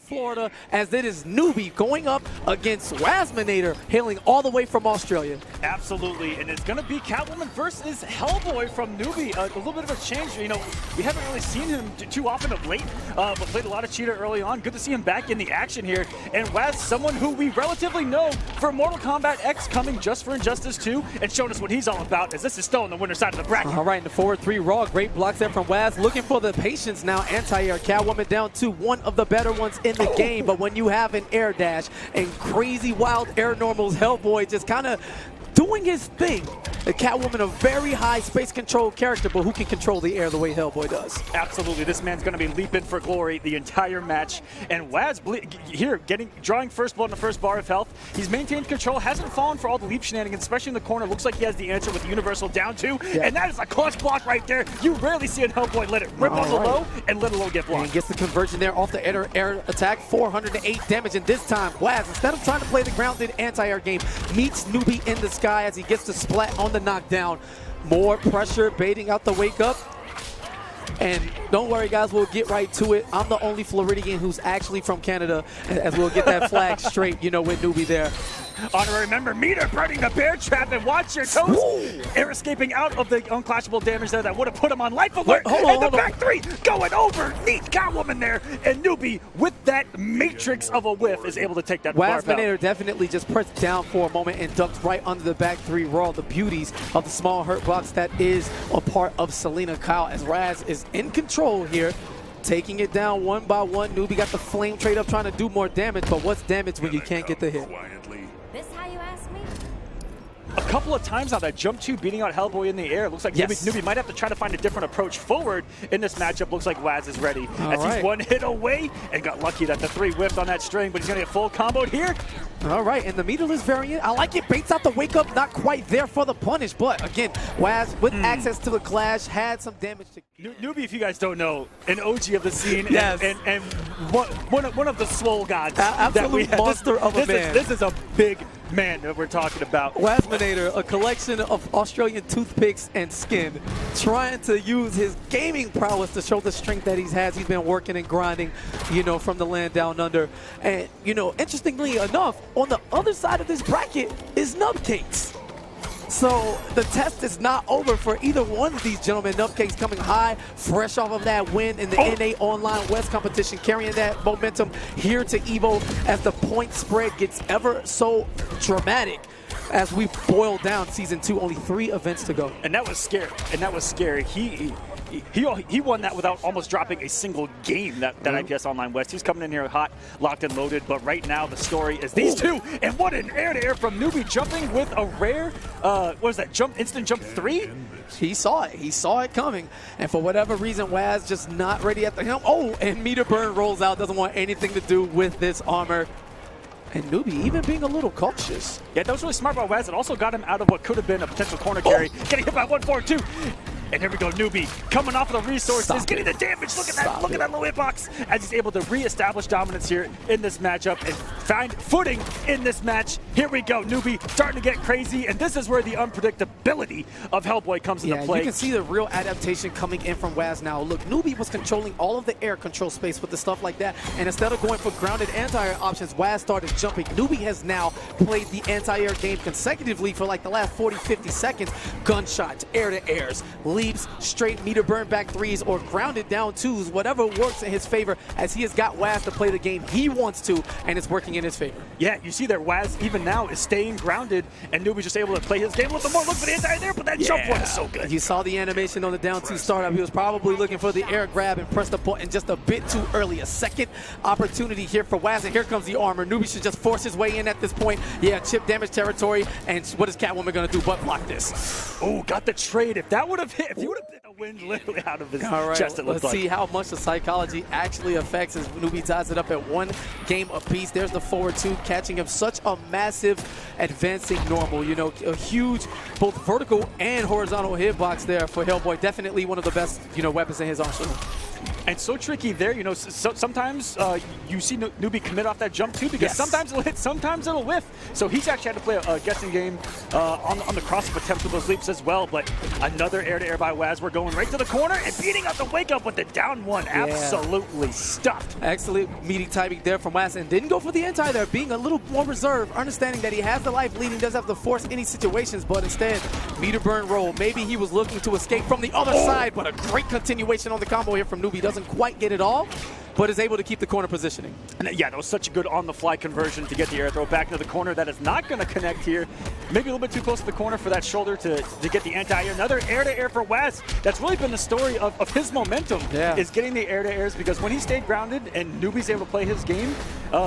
Florida, as it is Noobe going up against Wasminator, hailing all the way from Australia. Absolutely, and it's going to be Catwoman versus Hellboy from Noobe. A little bit of a change. You know, we haven't really seen him too often of late, but played a lot of cheater early on. Good to see him back in the action here. And Waz, someone who we relatively know for Mortal Kombat X, coming just for Injustice 2 and showing us what he's all about, as this is still on the winner's side of the bracket. All right, in the forward 3 raw, great blocks there from Waz, looking for the patience now. Anti-air, Catwoman down to one of the better ones in the game, but when you have an air dash and crazy wild air normals, Hellboy just kind of doing his thing. The Catwoman, a very high space control character, but who can control the air the way Hellboy does? Absolutely, this man's going to be leaping for glory the entire match. And Waz here, drawing first blood on the first bar of health. He's maintained control, hasn't fallen for all the leap shenanigans, especially in the corner. Looks like he has the answer with the universal down 2, and that is a clutch block right there. You rarely see a Hellboy let it rip on the low and let it low get blocked. And gets the conversion there off the air attack, 408 damage, and this time Waz, instead of trying to play the grounded anti-air game, meets Noobe in the sky as he gets the splat on the knockdown. More pressure, baiting out the wake up. And don't worry, guys, we'll get right to it. I'm the only Floridian who's actually from Canada, as we'll get that flag straight, you know, with Noobe there. Honorary member Meter burning the bear trap, and watch your toes. Ooh. Air escaping out of the unclashable damage there that would have put him on life alert. Hold on, back 3 going over. Neat Catwoman there, and Noobe with that matrix of a whiff is able to take that bar out. Wasminator definitely just pressed down for a moment and ducked right under the back 3 raw. The beauties of the small hurt box that is a part of Selena Kyle, as Raz is in control here. Taking it down one by one. Noobe got the flame trade up, trying to do more damage, but what's damage when you can't get the hit? This how you ask me? A couple of times now, that jump 2 beating out Hellboy in the air. Looks like Noobe might have to try to find a different approach forward in this matchup. Looks like Waz is ready, he's 1 hit away and got lucky that the 3 whipped on that string, but he's going to get full comboed here. All right, and the meterless variant, I like it. Baits out the wake up, not quite there for the punish, but again, Waz with access to the clash had some damage to Noobe, if you guys don't know, an OG of the scene, and one of the swole gods. Absolute monster of a man. This is a big man that we're talking about. Wasminator, a collection of Australian toothpicks and skin, trying to use his gaming prowess to show the strength that he's had. He's been working and grinding, you know, from the land down under. And, you know, interestingly enough, on the other side of this bracket is Nubcakes. So the test is not over for either one of these gentlemen. Nubcakes coming high, fresh off of that win in the NA Online West competition, carrying that momentum here to Evo as the point spread gets ever so dramatic. as we boil down Season 2, only 3 events to go. And that was scary. He won that without almost dropping a single game, that IPS Online West. He's coming in here hot, locked and loaded, but right now the story is these two, and what an air-to-air from Noobe, jumping with a rare, what is that, instant jump 3? He saw it coming, and for whatever reason, Waz just not ready at the helm. Oh, and Meter Burn rolls out, doesn't want anything to do with this armor. And Noobe even being a little cautious. Yeah, that was really smart by Waz. It also got him out of what could have been a potential corner carry. Getting hit by 1-4-2. And here we go, Noobe coming off of the resources, getting the damage. Look at that little hitbox as he's able to reestablish dominance here in this matchup and find footing in this match. Here we go, Noobe starting to get crazy, and this is where the unpredictability of Hellboy comes into play. You can see the real adaptation coming in from Waz now. Look, Noobe was controlling all of the air control space with the stuff like that, and instead of going for grounded anti-air options, Waz started jumping. Noobe has now played the anti-air game consecutively for like the last 40-50 seconds. Gunshots, air-to-airs, leaps, straight meter burn back 3s, or grounded down 2s, whatever works in his favor, as he has got Waz to play the game he wants to, and it's working in his favor. Yeah, you see that Waz even now is staying grounded, and Noobe's just able to play his game a little bit more. Look for the anti there, but that jump one is so good. You saw the animation on the down 2 startup. He was probably looking for the air grab and pressed the button just a bit too early. A second opportunity here for Waz, and here comes the armor. Noobe should just force his way in at this point. Yeah, chip damage territory, and what is Catwoman going to do but block this? Oh, got the trade. If that would have hit, if he would have hit a wind literally out of his chest, it looked let's see how much the psychology actually affects as Noobe ties it up at 1 game apiece. There's the forward 2, catching him such a massive advancing normal. You know, a huge both vertical and horizontal hitbox there for Hellboy. Definitely one of the best, you know, weapons in his arsenal. And so tricky there, you know, sometimes you see Noobe commit off that jump too, because sometimes it'll hit, sometimes it'll whiff. So he's actually had to play a guessing game on the cross-up attempts with those leaps as well. But another air-to-air by Waz. We're going right to the corner and beating up the wake-up with the down 1. Absolutely stuffed. Excellent meeting timing there from Waz, and didn't go for the anti there, being a little more reserved, understanding that he has the life lead, he doesn't have to force any situations, but instead, meter burn roll. Maybe he was looking to escape from the other side, but a great continuation on the combo here from Noobe. Doesn't quite get it all, but is able to keep the corner positioning. And yeah, that was such a good on-the-fly conversion to get the air throw back into the corner. That is not going to connect here. Maybe a little bit too close to the corner for that shoulder to get the anti-air. Another air-to-air for Waz. That's really been the story of his momentum, is getting the air-to-airs, because when he stayed grounded and Noobe's able to play his game,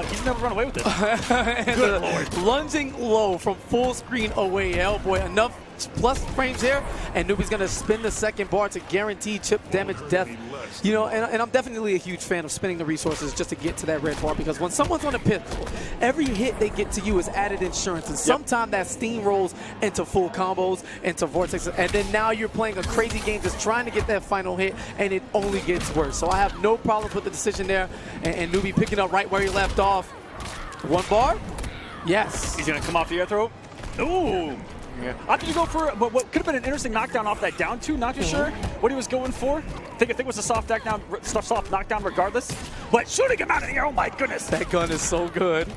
he's never run away with it. Good Lord. Lunging low from full screen away. Hellboy, enough plus frames here, and Noobe's going to spin the second bar to guarantee chip damage death. You know, and I'm definitely a huge fan of spinning the resources just to get to that red bar, because when someone's on a pistol, every hit they get to you is added insurance, and sometimes that steamrolls into full combos, into vortexes, and then now you're playing a crazy game just trying to get that final hit, and it only gets worse. So I have no problems with the decision there, and Noobe picking up right where he left off. 1 bar? Yes. He's going to come off the air throw. Ooh. Yeah. Opted to go for what could have been an interesting knockdown off that down 2. Not too sure what he was going for. I think it was a soft knockdown regardless. But shooting him out of the air, oh my goodness. That gun is so good.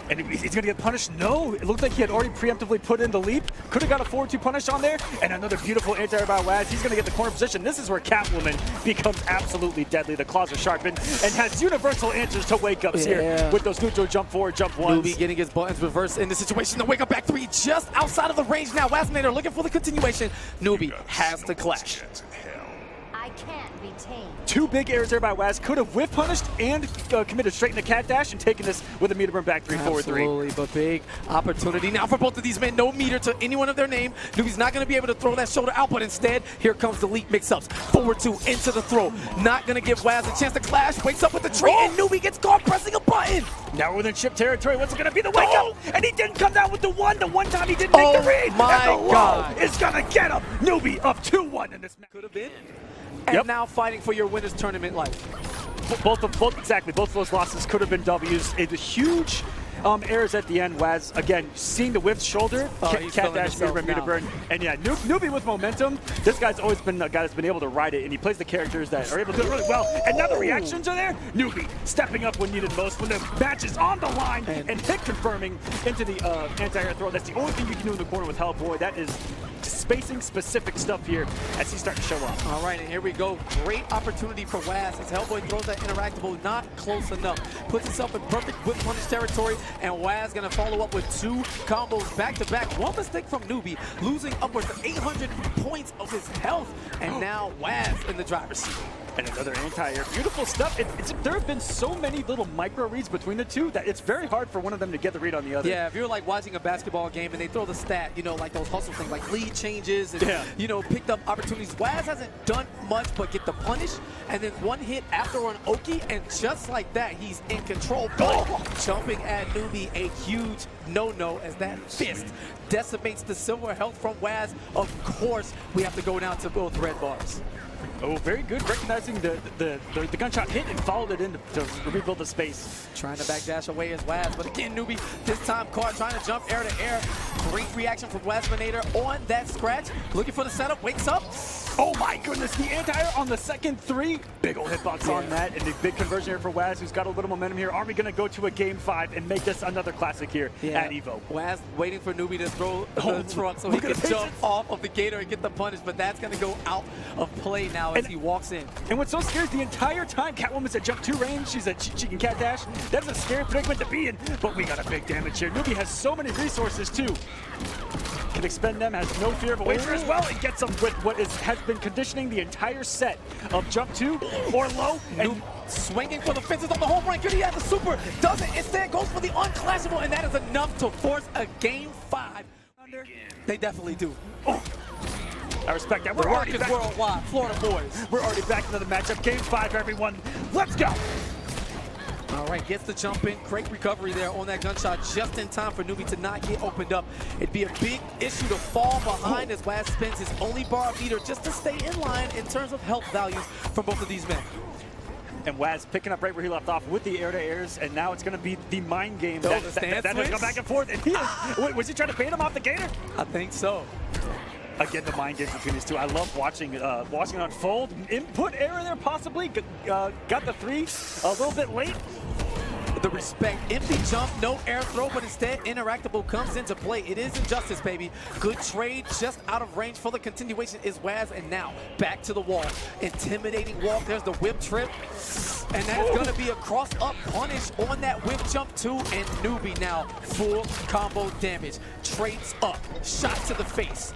And he's going to get punished? No. It looked like he had already preemptively put in the leap. Could have got a forward 2 punish on there. And another beautiful anti-air by Waz. He's going to get the corner position. This is where Catwoman becomes absolutely deadly. The claws are sharpened and has universal answers to wake-ups here with those neutral jump forward, jump 1s. Noobe getting his buttons reversed in the situation. The wake-up back 3 just outside of the range now. Wazinator looking for the continuation. Noobe has to clash. I can't be tamed. 2 big airs there by Waz. Could have whiff punished and committed straight into cat dash and taken this with a meter burn back 3 forward 3. Absolutely, but big opportunity now for both of these men. No meter to anyone of their name. Noobe's not going to be able to throw that shoulder out, but instead, here comes the leap mix-ups. Forward 2 into the throw. Not going to give Waz a chance to clash. Wakes up with the tree, and Noobe gets caught pressing a button. Now we're within chip territory. What's it going to be? The wake up! And he didn't come down with the 1. The one time he didn't make the read. My and the God. low is going to get him. Noobe up 2-1 in this match. Could have been. And now fighting for your winner's tournament life. Both of those losses could have been W's. It was huge errors at the end. Waz, again, seeing the whiffed shoulder, cat dash, meter burn. And yeah, Noobe with momentum. This guy's always been a guy that's been able to ride it, and he plays the characters that are able to do it really well. And now the reactions are there. Noobe stepping up when needed most, when the match is on the line, and hit confirming into the anti-air throw. That's the only thing you can do in the corner with Hellboy. That is spacing specific stuff here as he's starting to show up. All right, and here we go. Great opportunity for Waz as Hellboy throws that interactable, not close enough. Puts himself in perfect whip punish territory, and Waz gonna follow up with 2 combos back to back. One mistake from Noobe, losing upwards of 800 points of his health, and now Waz in the driver's seat. And another anti-air. Beautiful stuff. There have been so many little micro reads between the two that it's very hard for one of them to get the read on the other. Yeah, if you're like watching a basketball game and they throw the stat, you know, like those hustle things, like lead changes and, you know, picked up opportunities. Waz hasn't done much but get the punish, and then one hit after on Oakiess, and just like that, he's in control. But jumping at Noobe, a huge no-no as that fist decimates the silver health from Waz. Of course, we have to go down to both red bars. Oh, very good, recognizing the gunshot hit and followed it in to rebuild the space. Trying to backdash away as Waz, but again, Noobe, this time caught trying to jump air to air. Great reaction from Wazminator on that scratch. Looking for the setup, wakes up. Oh my goodness, the anti-air on the second 3. Big ol' hitbox on that, and a big conversion here for Waz, who's got a little momentum here. Are we gonna go to a game 5 and make this another classic here at EVO? Waz waiting for Noobe to throw the truck so he can jump off of the gator and get the punish, but that's gonna go out of play now as he walks in. And what's so scary is the entire time Catwoman's at jump 2 range, she can cat dash. That's a scary predicament to be in, but we got a big damage here. Noobe has so many resources too. Can expend them, has no fear of a wager as well, and gets them with what has been conditioning the entire set of jump 2 or low. And swinging for the fences on the home run. Could he have the super? Doesn't. Instead goes for the unclashable, and that is enough to force a game 5. They definitely do. Oh. I respect that. The work is worldwide. Florida boys. We're already back into the matchup. Game 5, everyone. Let's go. All right, gets the jump in. Great recovery there on that gunshot just in time for Noobe to not get opened up. It'd be a big issue to fall behind as Waz spends his only bar meter just to stay in line in terms of health values from both of these men. And Waz picking up right where he left off with the air-to-airs, and now it's going to be the mind game that has gone back and forth. And he is, was he trying to bait him off the gator? I think so. Again, the mind games between these two. I love watching it unfold. Input error there possibly. Got the 3 a little bit late. The respect, empty jump, no air throw, but instead interactable comes into play. It is injustice, baby. Good trade, just out of range for the continuation is Waz, and now back to the wall. Intimidating walk, there's the whip trip, and that is gonna be a cross-up punish on that whip jump too, and Noobe now full combo damage. Trades up, shot to the face.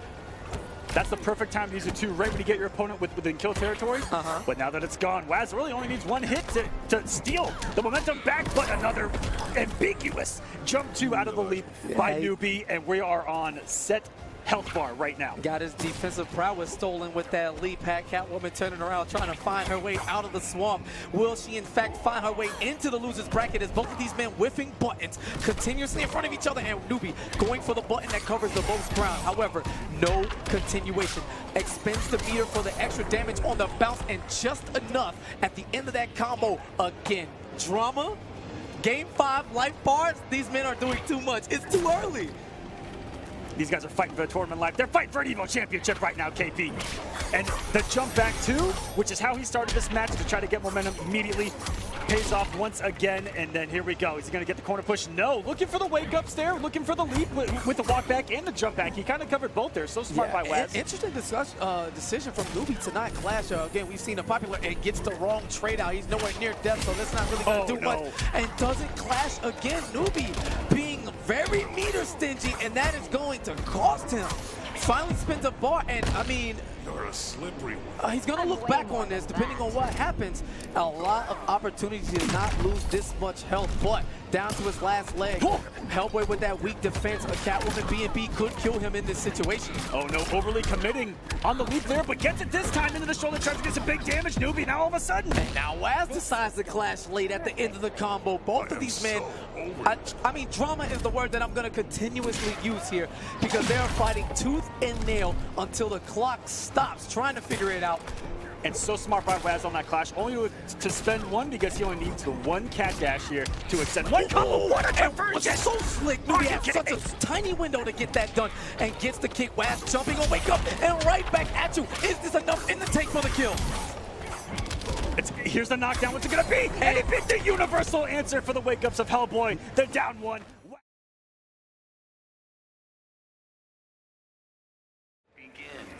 That's the perfect time to use it too, right when you get your opponent within kill territory. But now that it's gone, Waz really only needs 1 hit to steal the momentum back, but another ambiguous jump 2 out of the leap by Noobe, and we are on set health bar right now. Got his defensive prowess stolen with that leap. Had Catwoman turning around, trying to find her way out of the swamp. Will she in fact find her way into the loser's bracket as both of these men whiffing buttons continuously in front of each other, and Noobe going for the button that covers the most ground. However, no continuation. Expends the meter for the extra damage on the bounce, and just enough at the end of that combo. Again, drama. Game 5 life bars. These men are doing too much. It's too early. These guys are fighting for the tournament life. They're fighting for an EVO championship right now, KP. And the jump back 2, which is how he started this match to try to get momentum immediately, pays off once again. And then here we go. Is he going to get the corner push? No. Looking for the wake-ups there. Looking for the leap with the walk back and the jump back. He kind of covered both there. So smart by Waz. Interesting decision from Noobe to not clash. Again, we've seen a popular and gets the wrong trade out. He's nowhere near death, so that's not really going to do much. And doesn't clash again. Noobe being very meter stingy, and that is going to cost him. Finally spins a bar, and I mean, You're a slippery one. he's going to look back on this depending on what happens. A lot of opportunities to not lose this much health, but down to his last leg. Hellboy with that weak defense. A Catwoman B&B could kill him in this situation. Oh no, overly committing on the leap there, but gets it this time into the shoulder, tries to get some big damage. Noobe now all of a sudden. And now Waz decides to clash late at the end of the combo. Both of these men, I mean, drama is the word that I'm going to continuously use here, because they're fighting tooth and nail until the clock stops, trying to figure it out. And so smart by Waz on that clash, only to spend 1 because he only needs the 1 cat dash here to extend 1 combo. What a conversion! So slick. Noobe has such a tiny window to get that done, and gets the kick. Waz jumping on wake up and right back at you. Is this enough in the tank for the kill? Here's the knockdown. What's it gonna be? And he picked the universal answer for the wake-ups of Hellboy. They're down 1.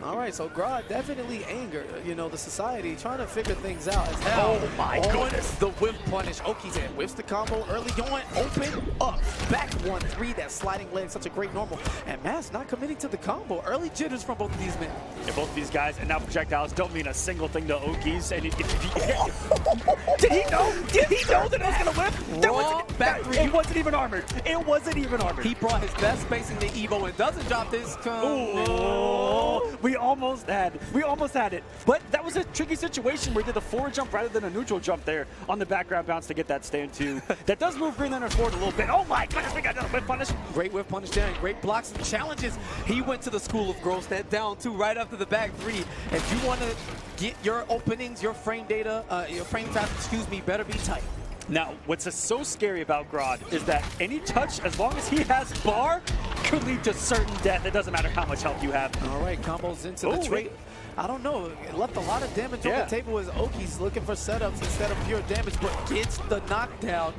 All right, so Grodd definitely anger, you know, the society, trying to figure things out as hell. Oh my goodness. The whiff punish. Oakies in, whiffs the combo early going, open up, back 1-3, that sliding leg, such a great normal. And Mass not committing to the combo. Early jitters from both of these men. Yeah, both of these guys, and now projectiles don't mean a single thing to Oakies. And did he know? Did he know that it was going to whip? It wasn't even armored. It wasn't even armored. He brought his best spacing to Evo and doesn't drop this combo. We almost had it. But that was a tricky situation where he did the forward jump rather than a neutral jump there on the background bounce to get that stand 2. That does move Green Lantern forward a little bit. Oh my goodness, we got another whip punish. Great whip punish there and great blocks and challenges. He went to the school of growth, that down 2 right after the back 3. If you want to get your openings, your frame data, your frame time, better be tight. Now, what's so scary about Grodd is that any touch, as long as he has bar, could lead to certain death. It doesn't matter how much health you have. All right, combos into the trade. I don't know. It left a lot of damage on the table as Oakies looking for setups instead of pure damage, but gets the knockdown.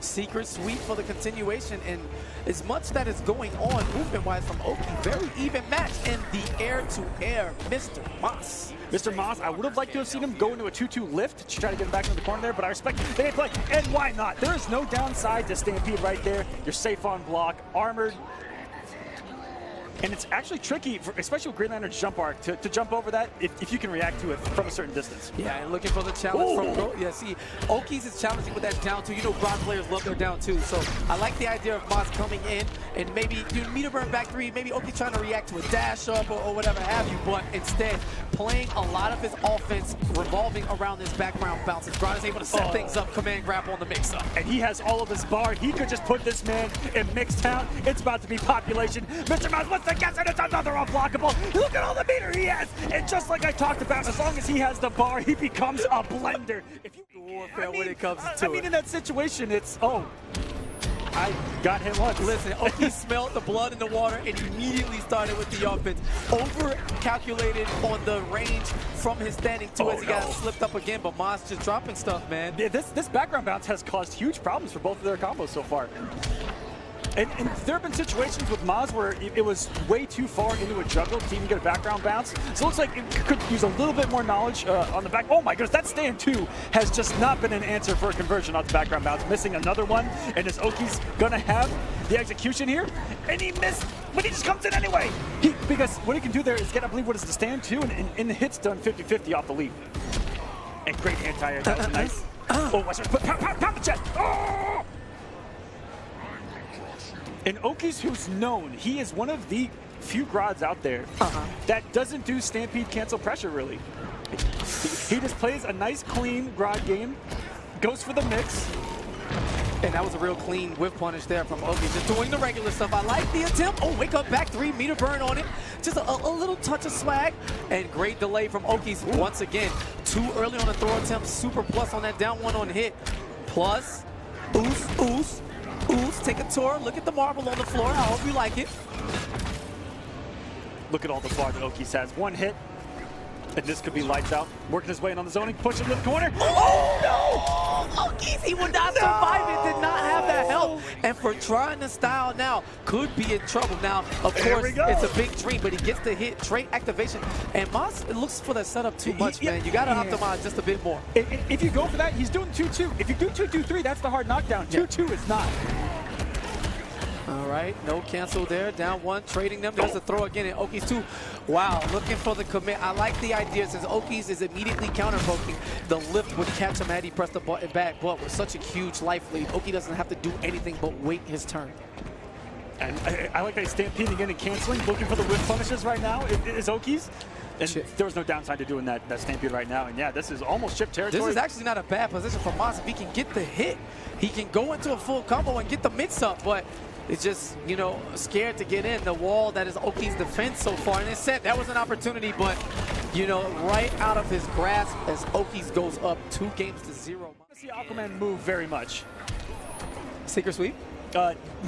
Secret sweep for the continuation, and as much that is going on movement-wise from Oakie, very even match in the air-to-air, Mr. Moss. Mr. Moss, I would have liked to have seen him go into a 2-2 lift to try to get him back into the corner there, but I respect the play, and why not? There is no downside to Stampede right there. You're safe on block, armored. And it's actually tricky, especially with Green Lantern's jump arc, to jump over that if you can react to it from a certain distance. Yeah, and looking for the challenge from Grodd. Yeah, see, Oakies is challenging with that down 2. You know, Grodd players love their down 2. So I like the idea of Moss coming in and maybe do meter burn back 3. Maybe Oakie trying to react to a dash up or whatever have you, but instead playing a lot of his offense revolving around this background bounces. Grodd is able to set things up, command grab on the mix-up. And he has all of his bar. He could just put this man in mixed town. It's about to be population. Mr. Mouse wants to guess, and it's another unblockable. Look at all the meter he has. And just like I talked about, as long as he has the bar, he becomes a blender. If you when it comes to it. In that situation, it's, I got him once. Listen, Oakie smelled the blood in the water and immediately started with the offense. Over-calculated on the range from his standing 2 as he got slipped up again, but Moss just dropping stuff, man. Yeah, this background bounce has caused huge problems for both of their combos so far. And there have been situations with Maz where it was way too far into a juggle to even get a background bounce. So it looks like it could use a little bit more knowledge on the back. Oh my goodness, that stand 2 has just not been an answer for a conversion off the background bounce. Missing another one, and is Oakie's gonna have the execution here? And he missed, but he just comes in anyway. Because what he can do there is get, I believe, what is the stand 2, and the hit's done 50-50 off the lead. And great anti-air, that was nice. Watch it, pound the chest. Oh! And Oakies, who's known, he is one of the few Grodds out there that doesn't do Stampede cancel pressure, really. He just plays a nice, clean Grodd game, goes for the mix. And that was a real clean whip punish there from Oakie, just doing the regular stuff. I like the attempt. Wake up back 3, meter burn on it. Just a little touch of swag. And great delay from Oakies once again. Too early on the throw attempt, super plus on that down 1 on hit. Plus, ooze. Take a tour, look at the marble on the floor. I hope you like it. Look at all the bar that Oakies has. 1 hit, and this could be lights out. Working his way in on the zoning, pushing to the corner. Oh no! Oakies, he would not survive it, did not have that help. And for trying to style now, could be in trouble. Now, of course, it's a big dream, but he gets the hit, trait activation. And Moss looks for that setup too much, man. You got to optimize just a bit more. If you go for that, he's doing 2-2. If you do 2-2-3, that's the hard knockdown. 2-2 is not. All right, no cancel there. Down 1, trading them. There's a throw again in Oakies 2. Wow, looking for the commit. I like the idea since Oakies is immediately counter-poking. The lift would catch him had he pressed the button back, but with such a huge life lead, Oakie doesn't have to do anything but wait his turn. And I like that he's stampeding in and canceling, looking for the whip punishes right now. Is Oakies. And there was no downside to doing that stampede right now. And yeah, this is almost chip territory. This is actually not a bad position for Moss. If he can get the hit, he can go into a full combo and get the mix up, but it's just, you know, scared to get in. The wall that is Oakie's defense so far. And it said that was an opportunity, but, you know, right out of his grasp as Oakies goes up 2-0. I see Aquaman move very much. Secret sweep?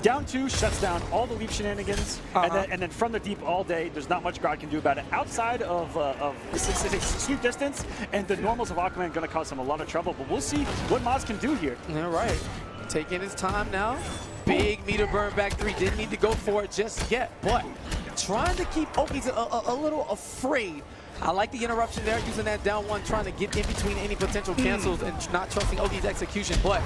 Down 2 shuts down all the leap shenanigans, and then from the deep all day, there's not much Grodd can do about it. Outside of sweep distance, and the normals of Aquaman going to cause him a lot of trouble, but we'll see what Maz can do here. All right, taking his time now. Big meter burn back 3, didn't need to go for it just yet, but trying to keep Oakiess a little afraid. I like the interruption there, using that down one, trying to get in between any potential cancels and not trusting Oakiess' execution. But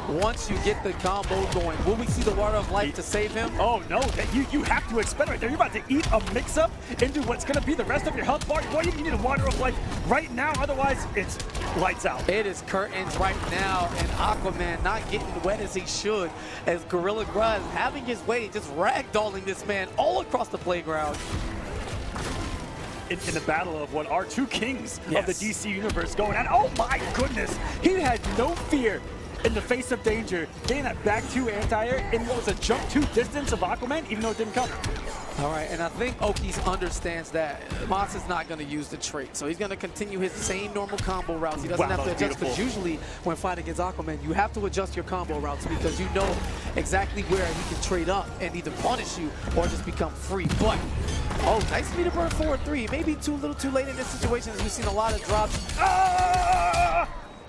once you get the combo going, will we see the Water of Life to save him? Oh no, you have to expect right there. You're about to eat a mix-up into what's going to be the rest of your health bar. Boy, you need a Water of Life right now, otherwise it's lights out. It is curtains right now, and Aquaman not getting wet as he should, as Gorilla Grodd having his way, just ragdolling this man all across the playground. In the battle of what are two kings of the DC universe going on. Oh my goodness, he had no fear in the face of danger, getting that back two anti-air in what was a jump two distance of Aquaman, even though it didn't come. All right, and I think Oakiess understands that Moss is not going to use the trait, so he's going to continue his same normal combo routes. He doesn't have to adjust, because usually when fighting against Aquaman, you have to adjust your combo routes because you know exactly where he can trade up and either punish you or just become free. But oh, nice meter burn forward three. Maybe a little too late in this situation, as we've seen a lot of drops.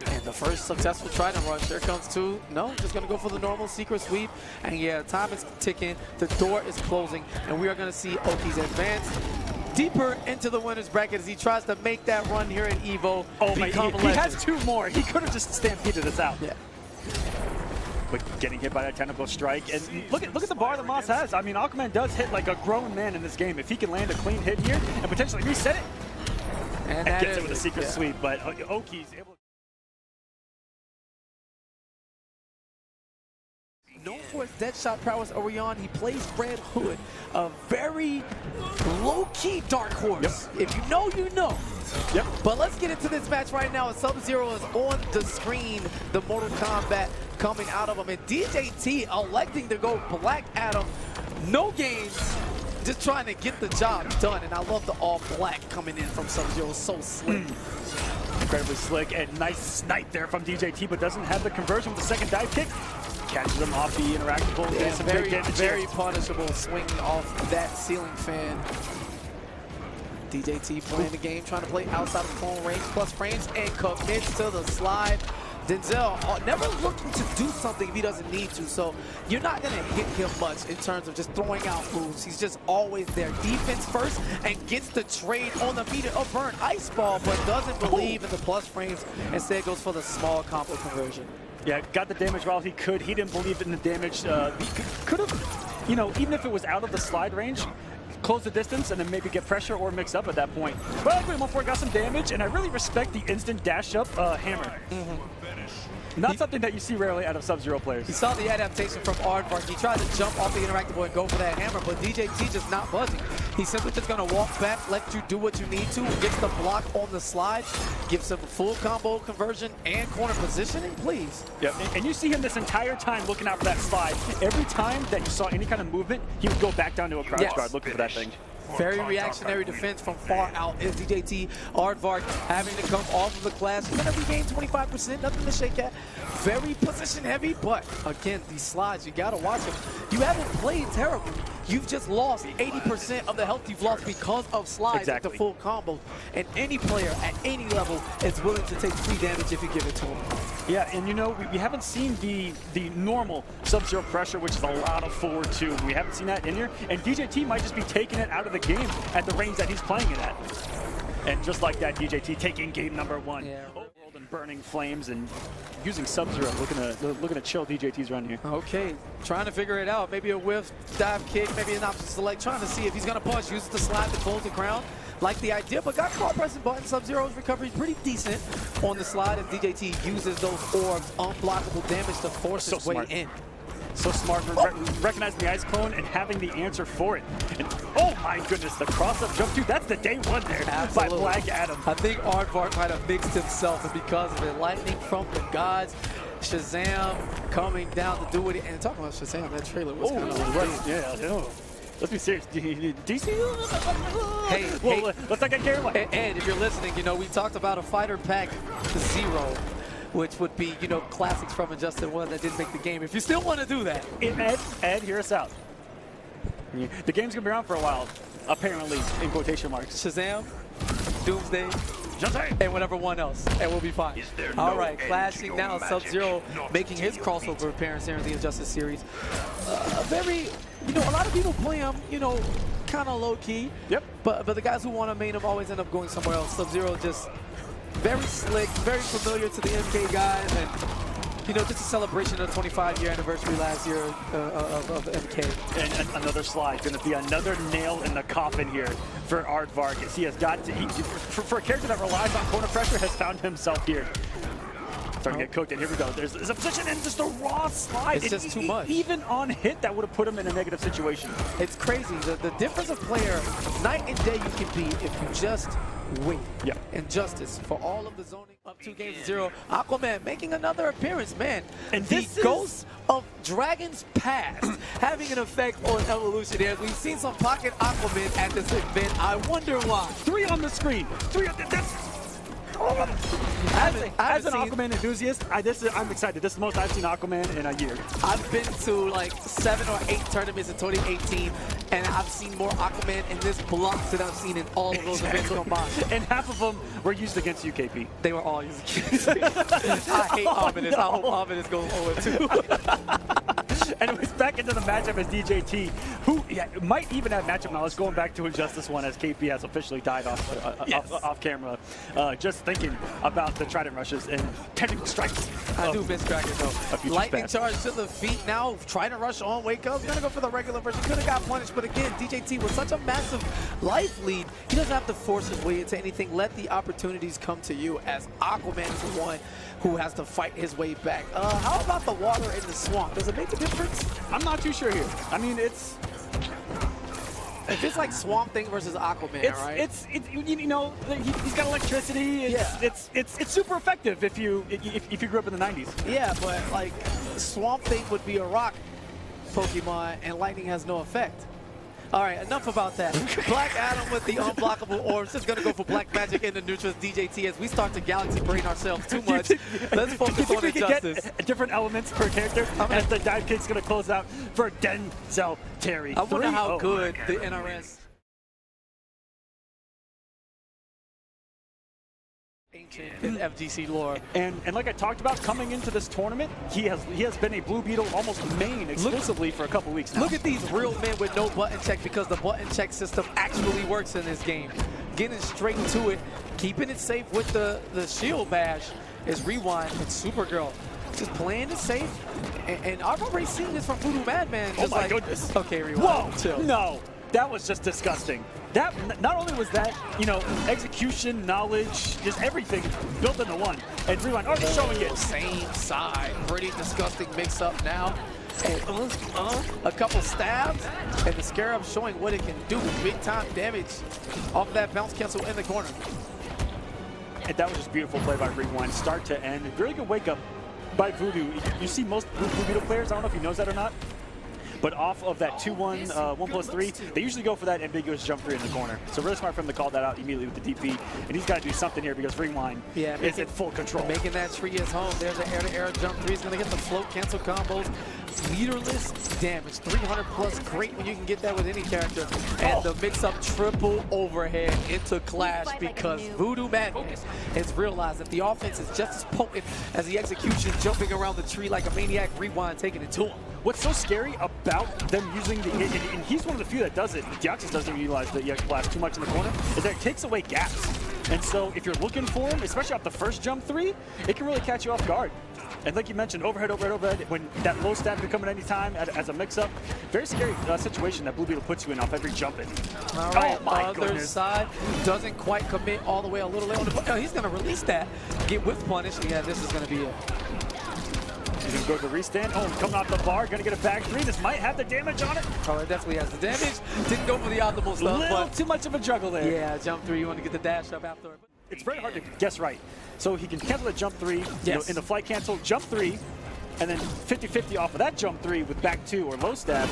And the first successful Trident rush. There comes two. No, just going to go for the normal secret sweep. And yeah, time is ticking. The door is closing. And we are going to see Oakiess advance deeper into the winner's bracket as he tries to make that run here at EVO. Oh my, he has two more. He could have just stampeded us out. Yeah. But getting hit by that tentacle strike, and look at the bar that Moss has. I mean, Aquaman does hit like a grown man in this game. If he can land a clean hit here and potentially reset it, and gets it with a secret sweep. But Oakiess able. Known for his dead shot prowess early on, he plays Red Hood, a very low-key dark horse. Yep. If you know, you know. Yep. But let's get into this match right now. Sub-Zero is on the screen, the Mortal Kombat coming out of him, and DJT electing to go Black Adam. No games, just trying to get the job done. And I love the all-black coming in from Sub-Zero, so slick. Incredibly slick, and nice snipe there from DJT, but doesn't have the conversion with the second dive kick. Catches him off the interactable. Yeah, very punishable, swinging off that ceiling fan. DJT playing the game, trying to play outside of phone range, plus frames, and commits to the slide. Denzel never looking to do something if he doesn't need to, so you're not going to hit him much in terms of just throwing out moves. He's just always there. Defense first, and gets the trade on the meter of burn ice ball, but doesn't believe in the plus frames. Instead goes for the small combo conversion. Yeah, got the damage while he could. He didn't believe in the damage. He could have, you know, even if it was out of the slide range, close the distance and then maybe get pressure or mix up at that point. But I went for got some damage, and I really respect the instant dash up hammer. Not something that you see rarely out of Sub-Zero players. He saw the adaptation from Aardvark. He tried to jump off the interactable and go for that hammer, but DJT just not buzzing. He's simply just going to walk back, let you do what you need to, gets the block on the slide, gives him a full combo conversion and corner positioning, please. Yep, and you see him this entire time looking out for that slide. Every time that you saw any kind of movement, he would go back down to a crouch guard looking for that thing. Very reactionary defense from far out is DJT. Aardvark having to come off of the clash. He's going to regain 25%, nothing to shake at. Very position heavy, but again, these slides, you got to watch them. You haven't played terribly. You've just lost 80% of the health you've lost because of slides at the full combo. And any player at any level is willing to take free damage if you give it to him. Yeah, and you know, we haven't seen the normal Sub-Zero pressure, which is a lot of forward two. We haven't seen that in here, and DJT might just be taking it out of the game at the range that he's playing it at. And just like that, DJT taking game number one. Yeah. Overworld and burning flames and using Sub-Zero, looking to chill DJT's run here. Okay, trying to figure it out. Maybe a whiff, dive kick, maybe an option select, trying to see if he's going to push, uses the slide to close the ground. Like the idea, but got caught pressing button. Sub-Zero's recovery is pretty decent on the slide as DJT uses those orbs, unblockable damage to force his way in. So smart for recognizing the ice clone and having the answer for it. And oh my goodness, the cross-up jump too, that's the day one there by Black Adam. I think Aardvark might have mixed himself, and because of it, lightning from the gods, Shazam coming down to do it. And talking about Shazam, that trailer was kind of right. Yeah, let's be serious. DC? Hey, let's not get carried away. Ed, if you're listening, you know, we talked about a fighter pack 0, which would be, you know, classics from Injustice 1 that didn't make the game. If you still want to do that. Ed, hear us out. The game's going to be around for a while, apparently, in quotation marks. Shazam, Doomsday, and whatever one else, and we'll be fine. All right, clashing now, Sub-Zero making his crossover appearance here in the Injustice series. A lot of people play him, you know, kind of low-key. Yep. But the guys who want to main him always end up going somewhere else. Sub-Zero just very slick, very familiar to the MK guys. And, you know, just a celebration of the 25-year anniversary last year of MK. And another slide. Going to be another nail in the coffin here for Aardvark, as he has got to eat. For a character that relies on corner pressure, has found himself here. Starting to get cooked, and here we go. There's a position and just a raw slide. It's just too much. Even on hit, that would have put him in a negative situation. It's crazy. The difference of player, night and day you can be if you just wait. Yeah. And justice for all of the zoning up 2-0. Aquaman making another appearance, man. And the this is ghost of Dragon's Past having an effect on Evolution here. We've seen some pocket Aquaman at this event. I wonder why. 3 on the screen. 3 on the, that's... As an Aquaman enthusiast, I'm excited. This is the most I've seen Aquaman in a year. I've been to like 7 or 8 tournaments in 2018, and I've seen more Aquaman in this block than I've seen in all of those events combined. And half of them were used against UKP. They were all used against I hate Ominous. I hope Ominous goes 0-2. And it was back into the matchup as DJT, who might even have matchup knowledge going back to Injustice 1 as KP has officially died off camera. Just thinking about the Trident rushes and technical strikes. I do miss Dragon though. Lightning charge to the feet now. Trident rush on Wake Up. Gonna go for the regular version. Could have got punished, but again, DJT with such a massive life lead, he doesn't have to force his way into anything. Let the opportunities come to you as Aquaman is the one who has to fight his way back. How about the water in the swamp? Does it make a difference? I'm not too sure here. I mean, it's... If it's like Swamp Thing versus Aquaman, right? You know, he's got electricity. It's super effective if you grew up in the 90s. Yeah, but like Swamp Thing would be a rock Pokemon, and lightning has no effect. All right, enough about that. Black Adam with the unblockable orbs. Just gonna go for Black Magic in the neutrals DJT as we start to Galaxy Brain ourselves too much. Let's focus on Injustice. Different elements per character as the dive kick's gonna close out for Denzel Terry. I wonder how good the NRS ancient in FGC lore. And like I talked about, coming into this tournament, he has been a Blue Beetle almost main exclusively for a couple weeks now. Look at these real men with no button check because the button check system actually works in this game. Getting straight to it, keeping it safe with the shield bash is Rewind and Supergirl. Just playing it safe. And I've already seen this from Voodoomadman. Oh my goodness. Okay, Rewind. Whoa, chill. No. That was just disgusting. That not only was that, you know, execution, knowledge, just everything built into one. And Rewind already showing it. Same side. Pretty disgusting mix-up now. And a couple stabs, and the Scarab showing what it can do. Big-time damage off of that bounce cancel in the corner. And that was just beautiful play by Rewind, start to end. Really good wake-up by Voodoo. You see most Blue Beetle players, I don't know if you knows that or not, but off of that 2-1, 1+3, they usually go for that ambiguous jump 3 in the corner. So really smart for him to call that out immediately with the DP. And he's got to do something here because Rewind is in full control. Making that tree his home. There's an air-to-air jump 3. He's going to get the float cancel combos. Leaderless damage. 300 plus. Great when you can get that with any character. And the mix-up triple overhead into Clash because Voodoomadman has realized that the offense is just as potent as the execution, jumping around the tree like a maniac. Rewind taking it to him. What's so scary about them using the, and he's one of the few that does it, Deoxys doesn't even utilize the EX Blast too much in the corner, is that it takes away gaps. And so if you're looking for him, especially off the first jump 3, it can really catch you off guard. And like you mentioned, overhead, when that low stab can come at any time as a mix-up, very scary situation that Blue Beetle puts you in off every jump in. All right, oh my other goodness. side doesn't quite commit all the way a little late on the, he's going to release that, get whiff punish. Yeah, this is going to be it. He's going to go to the restand. Oh, coming off the bar, going to get a back 3. This might have the damage on it. Oh, it definitely has the damage. Didn't go for the optimal stuff. Little but too much of a juggle there. Yeah, jump 3, you want to get the dash up after. It's very hard to guess right. So he can cancel the jump 3, you know, in the flight cancel, jump 3, and then 50-50 off of that jump 3 with back 2 or low stab.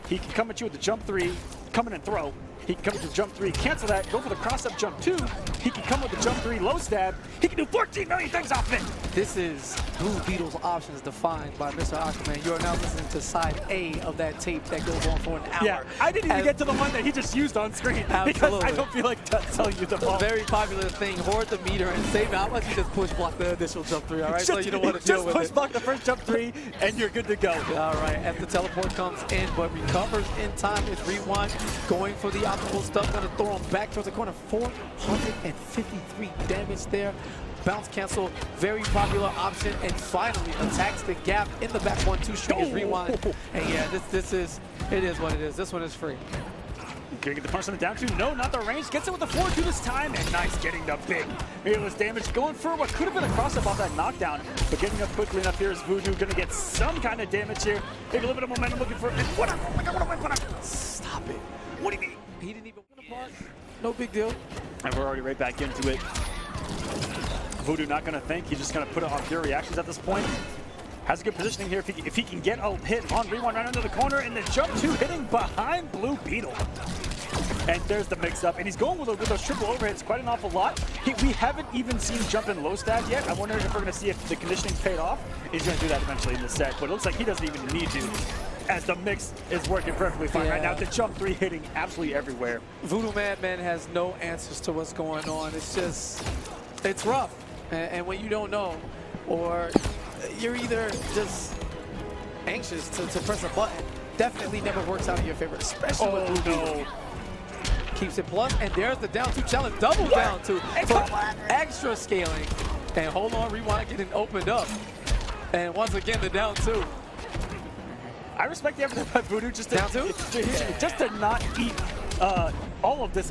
He can come at you with the jump 3, come in and throw. He can come into jump 3, cancel that, go for the cross-up jump 2. He can come with the jump 3, low stab. He can do 14 million things off of it. This is Blue Beetle's options defined by Mr. Aquaman. You are now listening to side A of that tape that goes on for an hour. Yeah, I didn't even get to the one that he just used on screen because I don't feel like telling you the ball. Very popular thing, hoard the meter and save it. How about you just push block the initial jump 3, all right? So you don't want to deal with it. Just push block the first jump 3 and you're good to go. All right, as the teleport comes in but recovers in time, it's Rewind going for the optimal stuff. Gonna throw him back towards the corner. 453 damage there. Bounce cancel, very popular option, and finally attacks the gap in the back 1-2 string is rewind. And yeah, it is what it is. This one is free. Gonna get the punch on the down two. No, not the range. Gets it with the 4-2 this time, and nice getting the big mirrorless damage. Going for what could have been a cross-up off that knockdown, but getting up quickly enough here is Voodoo. Gonna get some kind of damage here. Take a little bit of momentum looking for it. What? Oh my God, what? Stop it. What do you mean? He didn't even win apart. No big deal. And we're already right back into it. Voodoo not gonna think. He's just gonna put it on pure reactions at this point. Has a good positioning here if he can get a hit on rewind right under the corner, and the jump two hitting behind Blue Beetle. And there's the mix-up, and he's going with those triple overhits quite an awful lot. We haven't even seen jump in low stab yet. I wonder if we're going to see if the conditioning's paid off. He's going to do that eventually in the set, but it looks like he doesn't even need to, as the mix is working perfectly fine right now. The jump three hitting absolutely everywhere. Voodoomadman has no answers to what's going on. It's just, it's rough. And when you don't know, or you're either just anxious to press a button, definitely never works out in your favor, especially with Blue Beetle. Keeps it plus, and there's the down two challenge, double down two for extra scaling. And hold on, rewind getting opened up. And once again, the down two. I respect the effort by Voodoo just to, down two? just to not eat all of this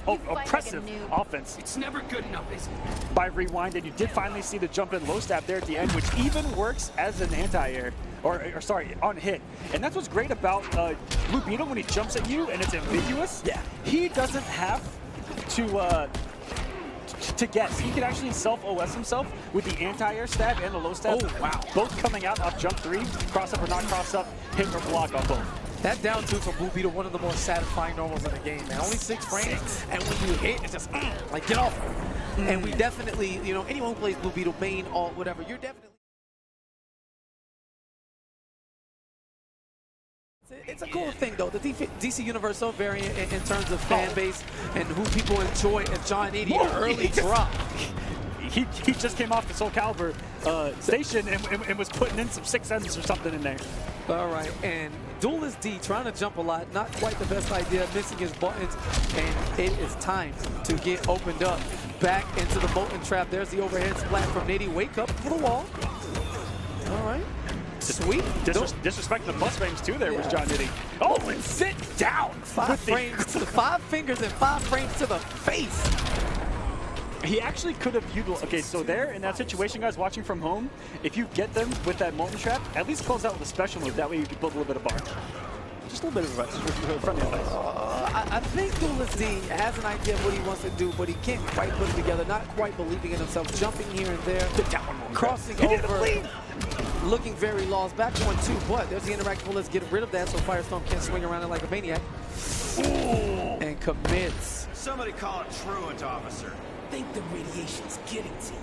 oppressive offense. It's never good enough, is it? By rewind, and you did finally see the jump in low stab there at the end, which even works as an anti-air. Or sorry, on hit. And that's what's great about Blue Beetle when he jumps at you and it's ambiguous. Yeah. He doesn't have to guess. He can actually self-OS himself with the anti-air stab and the low stab. Oh, wow. Both coming out off jump three, cross up or not cross up, hit or block on both. That down two from Blue Beetle, one of the more satisfying normals in the game, man. Only 6 frames, and when you hit, it's just, like, get off. And we definitely, you know, anyone who plays Blue Beetle, Bane, all whatever, you're definitely. It's a cool thing, though. The DC Universe so variant in terms of fan base and who people enjoy. And Jonnitti early drop. He just came off the Soul Calibur station and was putting in some 6Ms or something in there. All right, and DuelistD trying to jump a lot. Not quite the best idea, missing his buttons. And it is time to get opened up. Back into the Molten Trap. There's the overhead splat from Nicky. Wake up for the wall. All right. Sweet. Disrespecting the plus frames too there was Jonnitti. Oh, and sit down! 5 frames to the 5 fingers and 5 frames to the face. He actually could have utilized. Okay, so there in that situation, guys watching from home, if you get them with that Molten Trap, at least close out with a special move. That way you can build a little bit of bar. Just a little bit of advice, friendly advice. I think DuelistD has an idea of what he wants to do, but he can't quite put it together. Not quite believing in himself. Jumping here and there, crossing over. Looking very lost. Back 1-2, but there's the interactable. Let's get rid of that so Firestorm can't swing around it like a maniac. Ooh. And commits. Somebody call a truant, officer. Think the radiation's getting to you.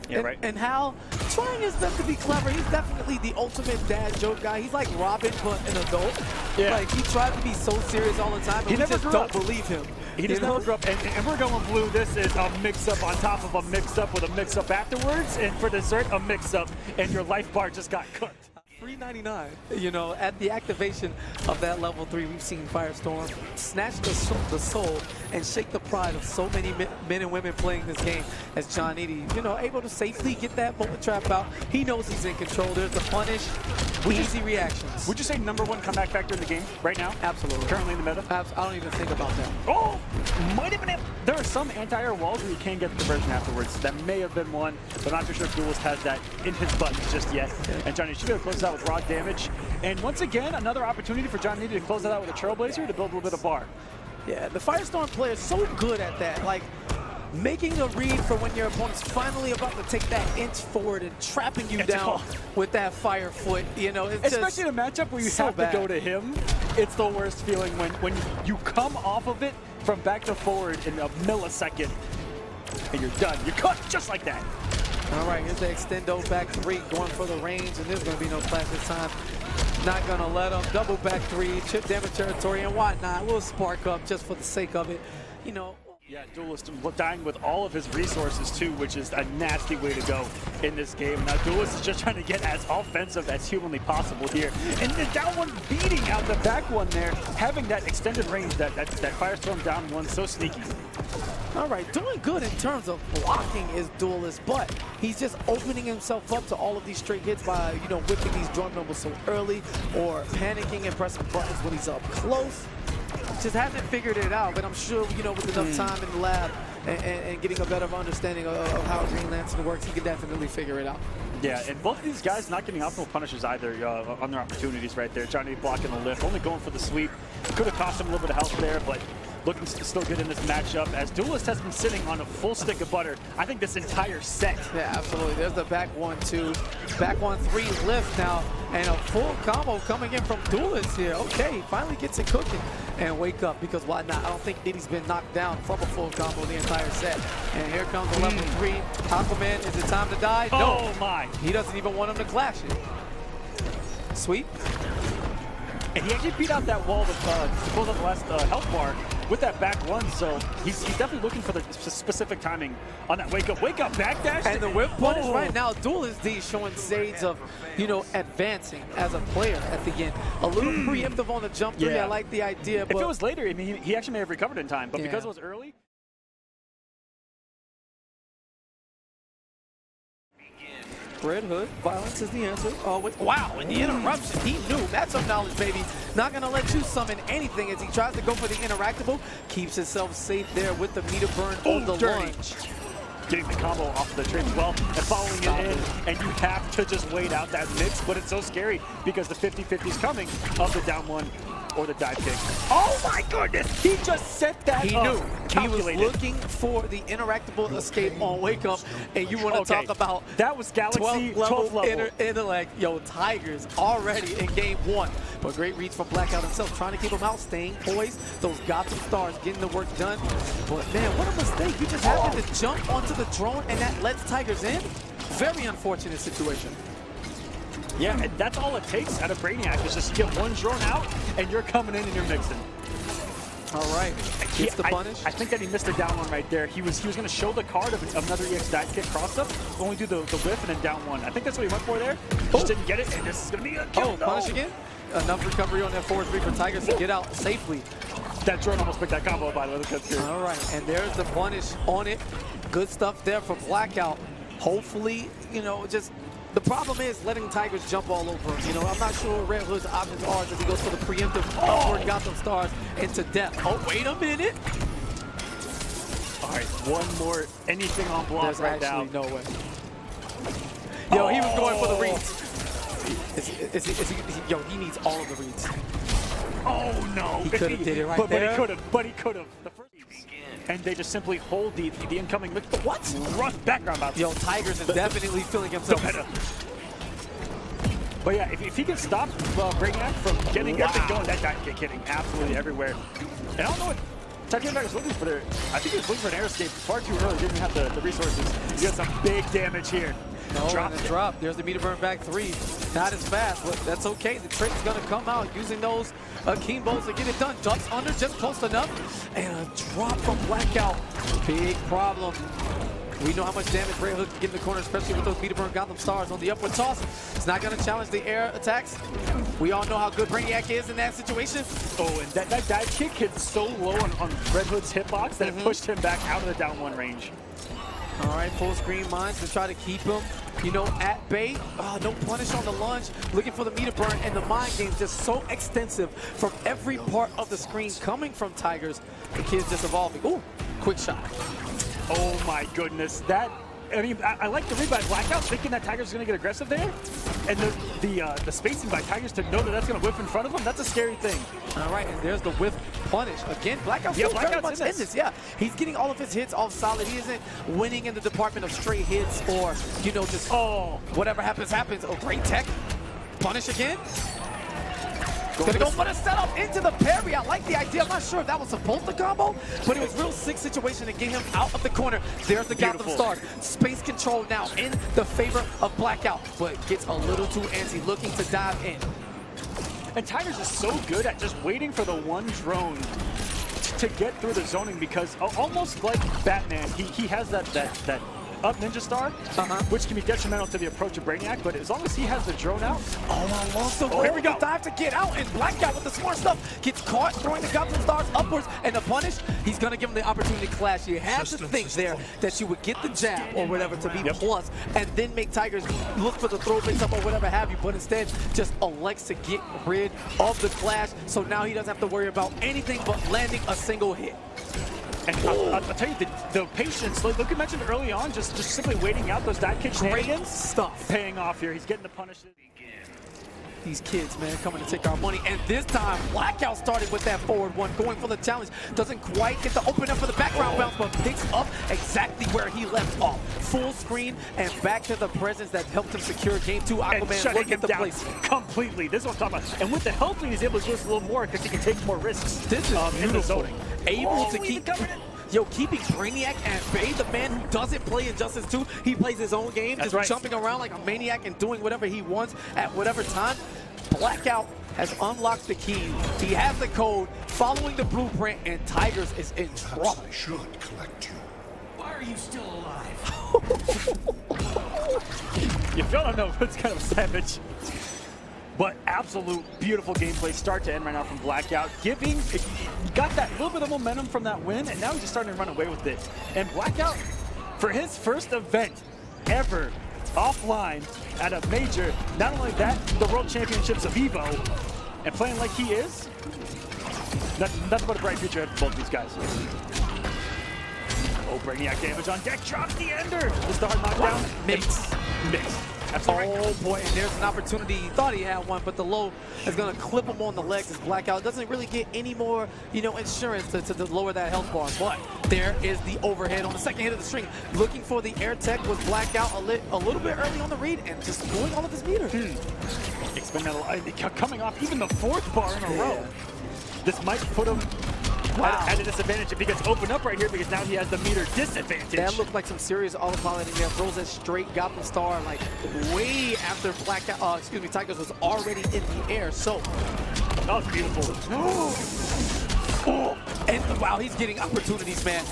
Yeah, right. And Hal, trying his best to be clever. He's definitely the ultimate dad joke guy. He's like Robin, but an adult. Yeah. Like, he tries to be so serious all the time, and we just don't believe him. He just never grew up. And we're going Blue. This is a mix-up on top of a mix-up with a mix-up afterwards. And for dessert, a mix-up. And your life bar just got cooked. $3.99. You know, at the activation of that level 3, we've seen Firestorm snatch the soul and shake the pride of so many men and women playing this game as Jonnitti, you know, able to safely get that Molten Trap out. He knows he's in control. There's the punish, easy reactions. Would you say #1 comeback factor in the game right now? Absolutely. Currently in the meta? I don't even think about that. Oh! Might have been. There are some anti-air walls where you can get the conversion afterwards. That may have been one, but I'm not too sure if Duelist has that in his buttons just yet. And Jonnitti should be able to close it out with raw damage. And once again, another opportunity for Jonnitti to close that out with a Trailblazer to build a little bit of bar. Yeah, the Firestorm player is so good at that. Like, making a read for when your opponent's finally about to take that inch forward and trapping you down with that fire foot. You know, it's especially in a matchup where you have to go to him. It's the worst feeling when you come off of it from back to forward in a millisecond and you're done. You're cut just like that. All right, here's the extendo back 3 going for the range, and there's going to be no clash this time. Not going to let him. Double back 3, chip damage territory and whatnot. We'll spark up just for the sake of it. You know. Yeah, Duelist dying with all of his resources too, which is a nasty way to go in this game. Now Duelist is just trying to get as offensive as humanly possible here. And the down one beating out the back one there, having that extended range, that Firestorm down one, so sneaky. All right, doing good in terms of blocking is Duelist, but he's just opening himself up to all of these straight hits by, you know, whipping these drone numbers so early or panicking and pressing buttons when he's up close. Just hasn't figured it out, but I'm sure, you know, with enough time in the lab and getting a better understanding of how Green Lantern works, he can definitely figure it out. Yeah, and both of these guys not getting optimal punishes either on their opportunities right there. Jonnitti blocking the lift, only going for the sweep. Could have cost him a little bit of health there, but looking still good in this matchup as Duelist has been sitting on a full stick of butter, I think, this entire set. Yeah, absolutely. There's the back 1-2, back 1-3 lift now, and a full combo coming in from Duelist here. Okay, finally gets it cooking. And wake up, because why not? I don't think Diddy's been knocked down from a full combo the entire set. And here comes the level 3. Aquaman, is it time to die? No. Oh my. He doesn't even want him to clash it. Sweep. And he actually beat out that wall to close out the last health bar with that back one, so he's definitely looking for the specific timing on that wake up backdash. And the whip punish right now, DuelistD showing shades of, you know, advancing as a player at the end. A little preemptive on the jump three, I like the idea. But if it was later, I mean, he actually may have recovered in time, but because it was early. Red Hood, violence is the answer. Oh, wow, and the interruption, he knew. That's some knowledge, baby. Not gonna let you summon anything as he tries to go for the interactable. Keeps himself safe there with the meter burn on the lunge. Getting the combo off the trip as well and following it in, and you have to just wait out that mix, but it's so scary because the 50-50 is coming of the down one or the dive kick. Oh my goodness, he just set that He up. knew. He was looking for the interactable escape on Wake Up, and you want to talk about that was Galaxy 12 level. Intellect. Yo, Tigers already in game 1. But great reads from Blackout himself, trying to keep him out, staying poised. Those Gotham stars getting the work done. But man, what a mistake. You just happened to jump onto the drone, and that lets Tigers in. Very unfortunate situation. Yeah, and that's all it takes out of Brainiac is just get one drone out, and you're coming in and you're mixing. All right, gets the punish. I think that he missed a down one right there. He was going to show the card of another EX dive kick cross up, only do the whiff and then down one. I think that's what he went for there. Just didn't get it, and this is going to be a kill. Punish again. Enough recovery on that forward 3 for Tigers to get out safely. That drone almost picked that combo by the way. That's good. All right, and there's the punish on it. Good stuff there for Blackout. Hopefully, you know, just the problem is letting Tigers jump all over him. You know, I'm not sure what Red Hood's options are as he goes for the preemptive upward Gotham stars into death. Oh, wait a minute. All right, one more anything on block right now. There's actually no way. Yo, he was going for the reads. Yo, he needs all of the reads. Oh no! He could have did it right there. But he could have. And they just simply hold the incoming. What? Rough background bounce. Yo, Tigers is definitely feeling himself. But yeah, if he can stop Brainiac from getting everything going, that guy hitting absolutely everywhere. And I don't know what Titanic was looking for there. I think he was looking for an air escape far too early. Didn't have the resources. He got some big damage here. Drop. There's the meter burn back 3. Not as fast, but that's okay. The trick's gonna come out using those Kimbos to get it done. Jumps under just close enough. And a drop from Blackout. Big problem. We know how much damage Red Hood can get in the corner, especially with those meter burn Gotham stars on the upward toss. It's not gonna challenge the air attacks. We all know how good Brainiac is in that situation. Oh, and that dive kick hit so low on Red Hood's hitbox that it pushed him back out of the down one range. All right, full screen mines to try to keep him, you know, at bay. No punish on the lunge, looking for the meter burn, and the mind game just so extensive from every part of the screen coming from Tigers. The kid's just evolving. Ooh, quick shot. Oh my goodness, I mean, I like the read by Blackout, thinking that Tigers is going to get aggressive there. And the spacing by Tigers to know that that's going to whiff in front of him, that's a scary thing. All right, and there's the whiff punish. Again, Blackout's still very much in this. Yeah, he's getting all of his hits off solid. He isn't winning in the department of straight hits or, you know, just whatever happens, happens. Oh, great tech. Punish again. Gonna go for the setup into the parry. I like the idea. I'm not sure if that was supposed to combo, but it was real sick situation to get him out of the corner. There's the Gotham Star. Space control now in the favor of Blackout, but gets a little too antsy, looking to dive in. And Tigers is so good at just waiting for the one drone to get through the zoning because almost like Batman, he has that up ninja star, which can be detrimental to the approach of Brainiac, but as long as he has the drone out. Oh, also here we go. Dive to get out, and Blackout with the smart stuff gets caught throwing the Goblin Stars upwards, and the punish, he's going to give him the opportunity to clash. You had to think there that you would get the jab or whatever to be plus, and then make Tigers look for the throw base up or whatever have you, but instead just elects to get rid of the clash, so now he doesn't have to worry about anything but landing a single hit. And I'll tell you, the patience, like you mentioned early on, just simply waiting out those dive kick shenanigans, stuff paying off here. He's getting the punishes. These kids, man, coming to take our money. And this time, Blackout started with that forward one, going for the challenge. Doesn't quite get the open up for the background bounce, but picks up exactly where he left off. Full screen and back to the presence that helped him secure game 2. Aquaman look at the place completely. This is what I'm talking about. And with the health lead, he's able to do this a little more because he can take more risks. This is in the zoning. Able to keep keeping Brainiac and Bane, the man who doesn't play Injustice 2. He plays his own game, just jumping around like a maniac and doing whatever he wants at whatever time. Blackout has unlocked the key. He has the code, following the blueprint, and Tigers is in trouble. I should collect you. Why are you still alive? You feel him, no, it's kind of savage. But absolute beautiful gameplay start to end right now from Blackout. He got that little bit of momentum from that win, and now he's just starting to run away with it. And Blackout, for his first event ever offline at a major, not only that, the World Championships of Evo, and playing like he is, nothing but a bright future ahead for both these guys. Oh, Brainiac damage on deck, drops the Ender. This is the hard knockdown. Mix. Oh boy, and there's an opportunity. He thought he had one, but the low is going to clip him on the legs as Blackout doesn't really get any more, insurance to lower that health bar. But there is the overhead on the second hit of the string. Looking for the air tech was Blackout a little bit early on the read and just going all of his meter. Experimental coming off even the 4th bar in a row. This might put him at a disadvantage if he gets opened up right here because now he has the meter disadvantage. That looked like some serious autopiloting there. Throws that straight Goblin Star like way after Tigers was already in the air. So that was beautiful. And wow, he's getting opportunities, man.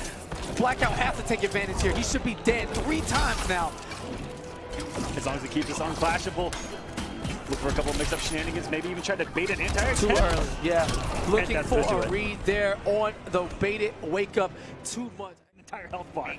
Blackout has to take advantage here. He should be dead 3 times now. As long as he keeps this unclashable. Look for a couple of mix-up shenanigans, maybe even try to bait an anti-air. Too early, yeah. Looking for a read there on the baited wake-up. Too much. An entire health bar.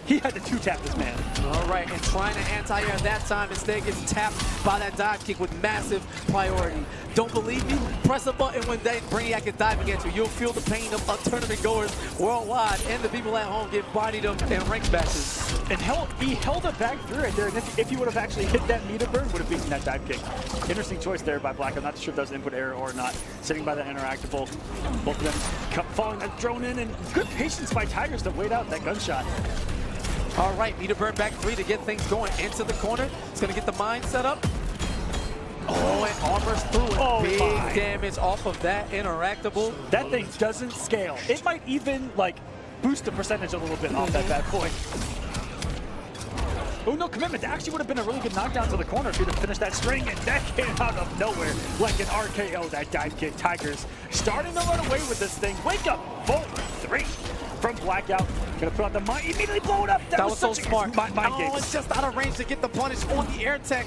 He had to 2-tap this man. All right, and trying to anti-air that time, instead gets tapped by that dive kick with massive priority. Don't believe me? Press a button when that Brainiac is diving at you. You'll feel the pain of tournament goers worldwide, and the people at home get bodied up in rank matches. And he held it back through right there, and if he would have actually hit that meter burn, would have beaten that dive kick. Interesting choice there by Black. I'm not sure if that was input error or not. Sitting by that interactable, both of them falling that drone in, and good patience by Tigers to wait out that gunshot. All right, meter burn back 3 to get things going into the corner. It's going to get the mine set up. Oh, and armors through it. Oh, big damage off of that interactable. That thing doesn't scale. It might even, boost the percentage a little bit off that bad point. Oh, no commitment. That actually would have been a really good knockdown to the corner if he'd have finished that string, and that came out of nowhere like an RKO, that dive kick. Tigers starting to run away with this thing. Wake up, forward 3 from Blackout. Gonna put out the mine, immediately blow it up. That was so smart. Mind games. It's just out of range to get the punish on the air tech.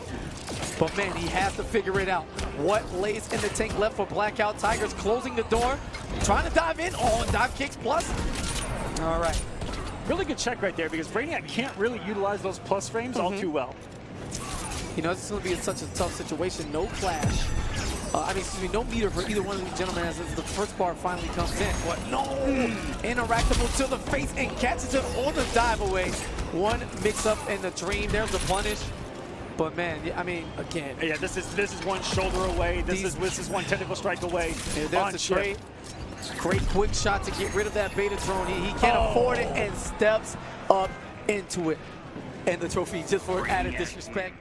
But man, he has to figure it out. What lays in the tank left for Blackout? Tigers closing the door, trying to dive in. Oh, and dive kicks plus. All right. Really good check right there because Brainiac can't really utilize those plus frames all too well. This is going to be such a tough situation. No flash. No meter for either one of these gentlemen as the first bar finally comes in. But no! Interactable to the face and catches it on the dive away. One mix-up in the dream. There's the punish. But man, again. Yeah, this is one shoulder away. This is one technical strike away. Yeah, there's the trade. Great quick shot to get rid of that beta drone. He can't afford it and steps up into it. And the trophy just for added disrespect.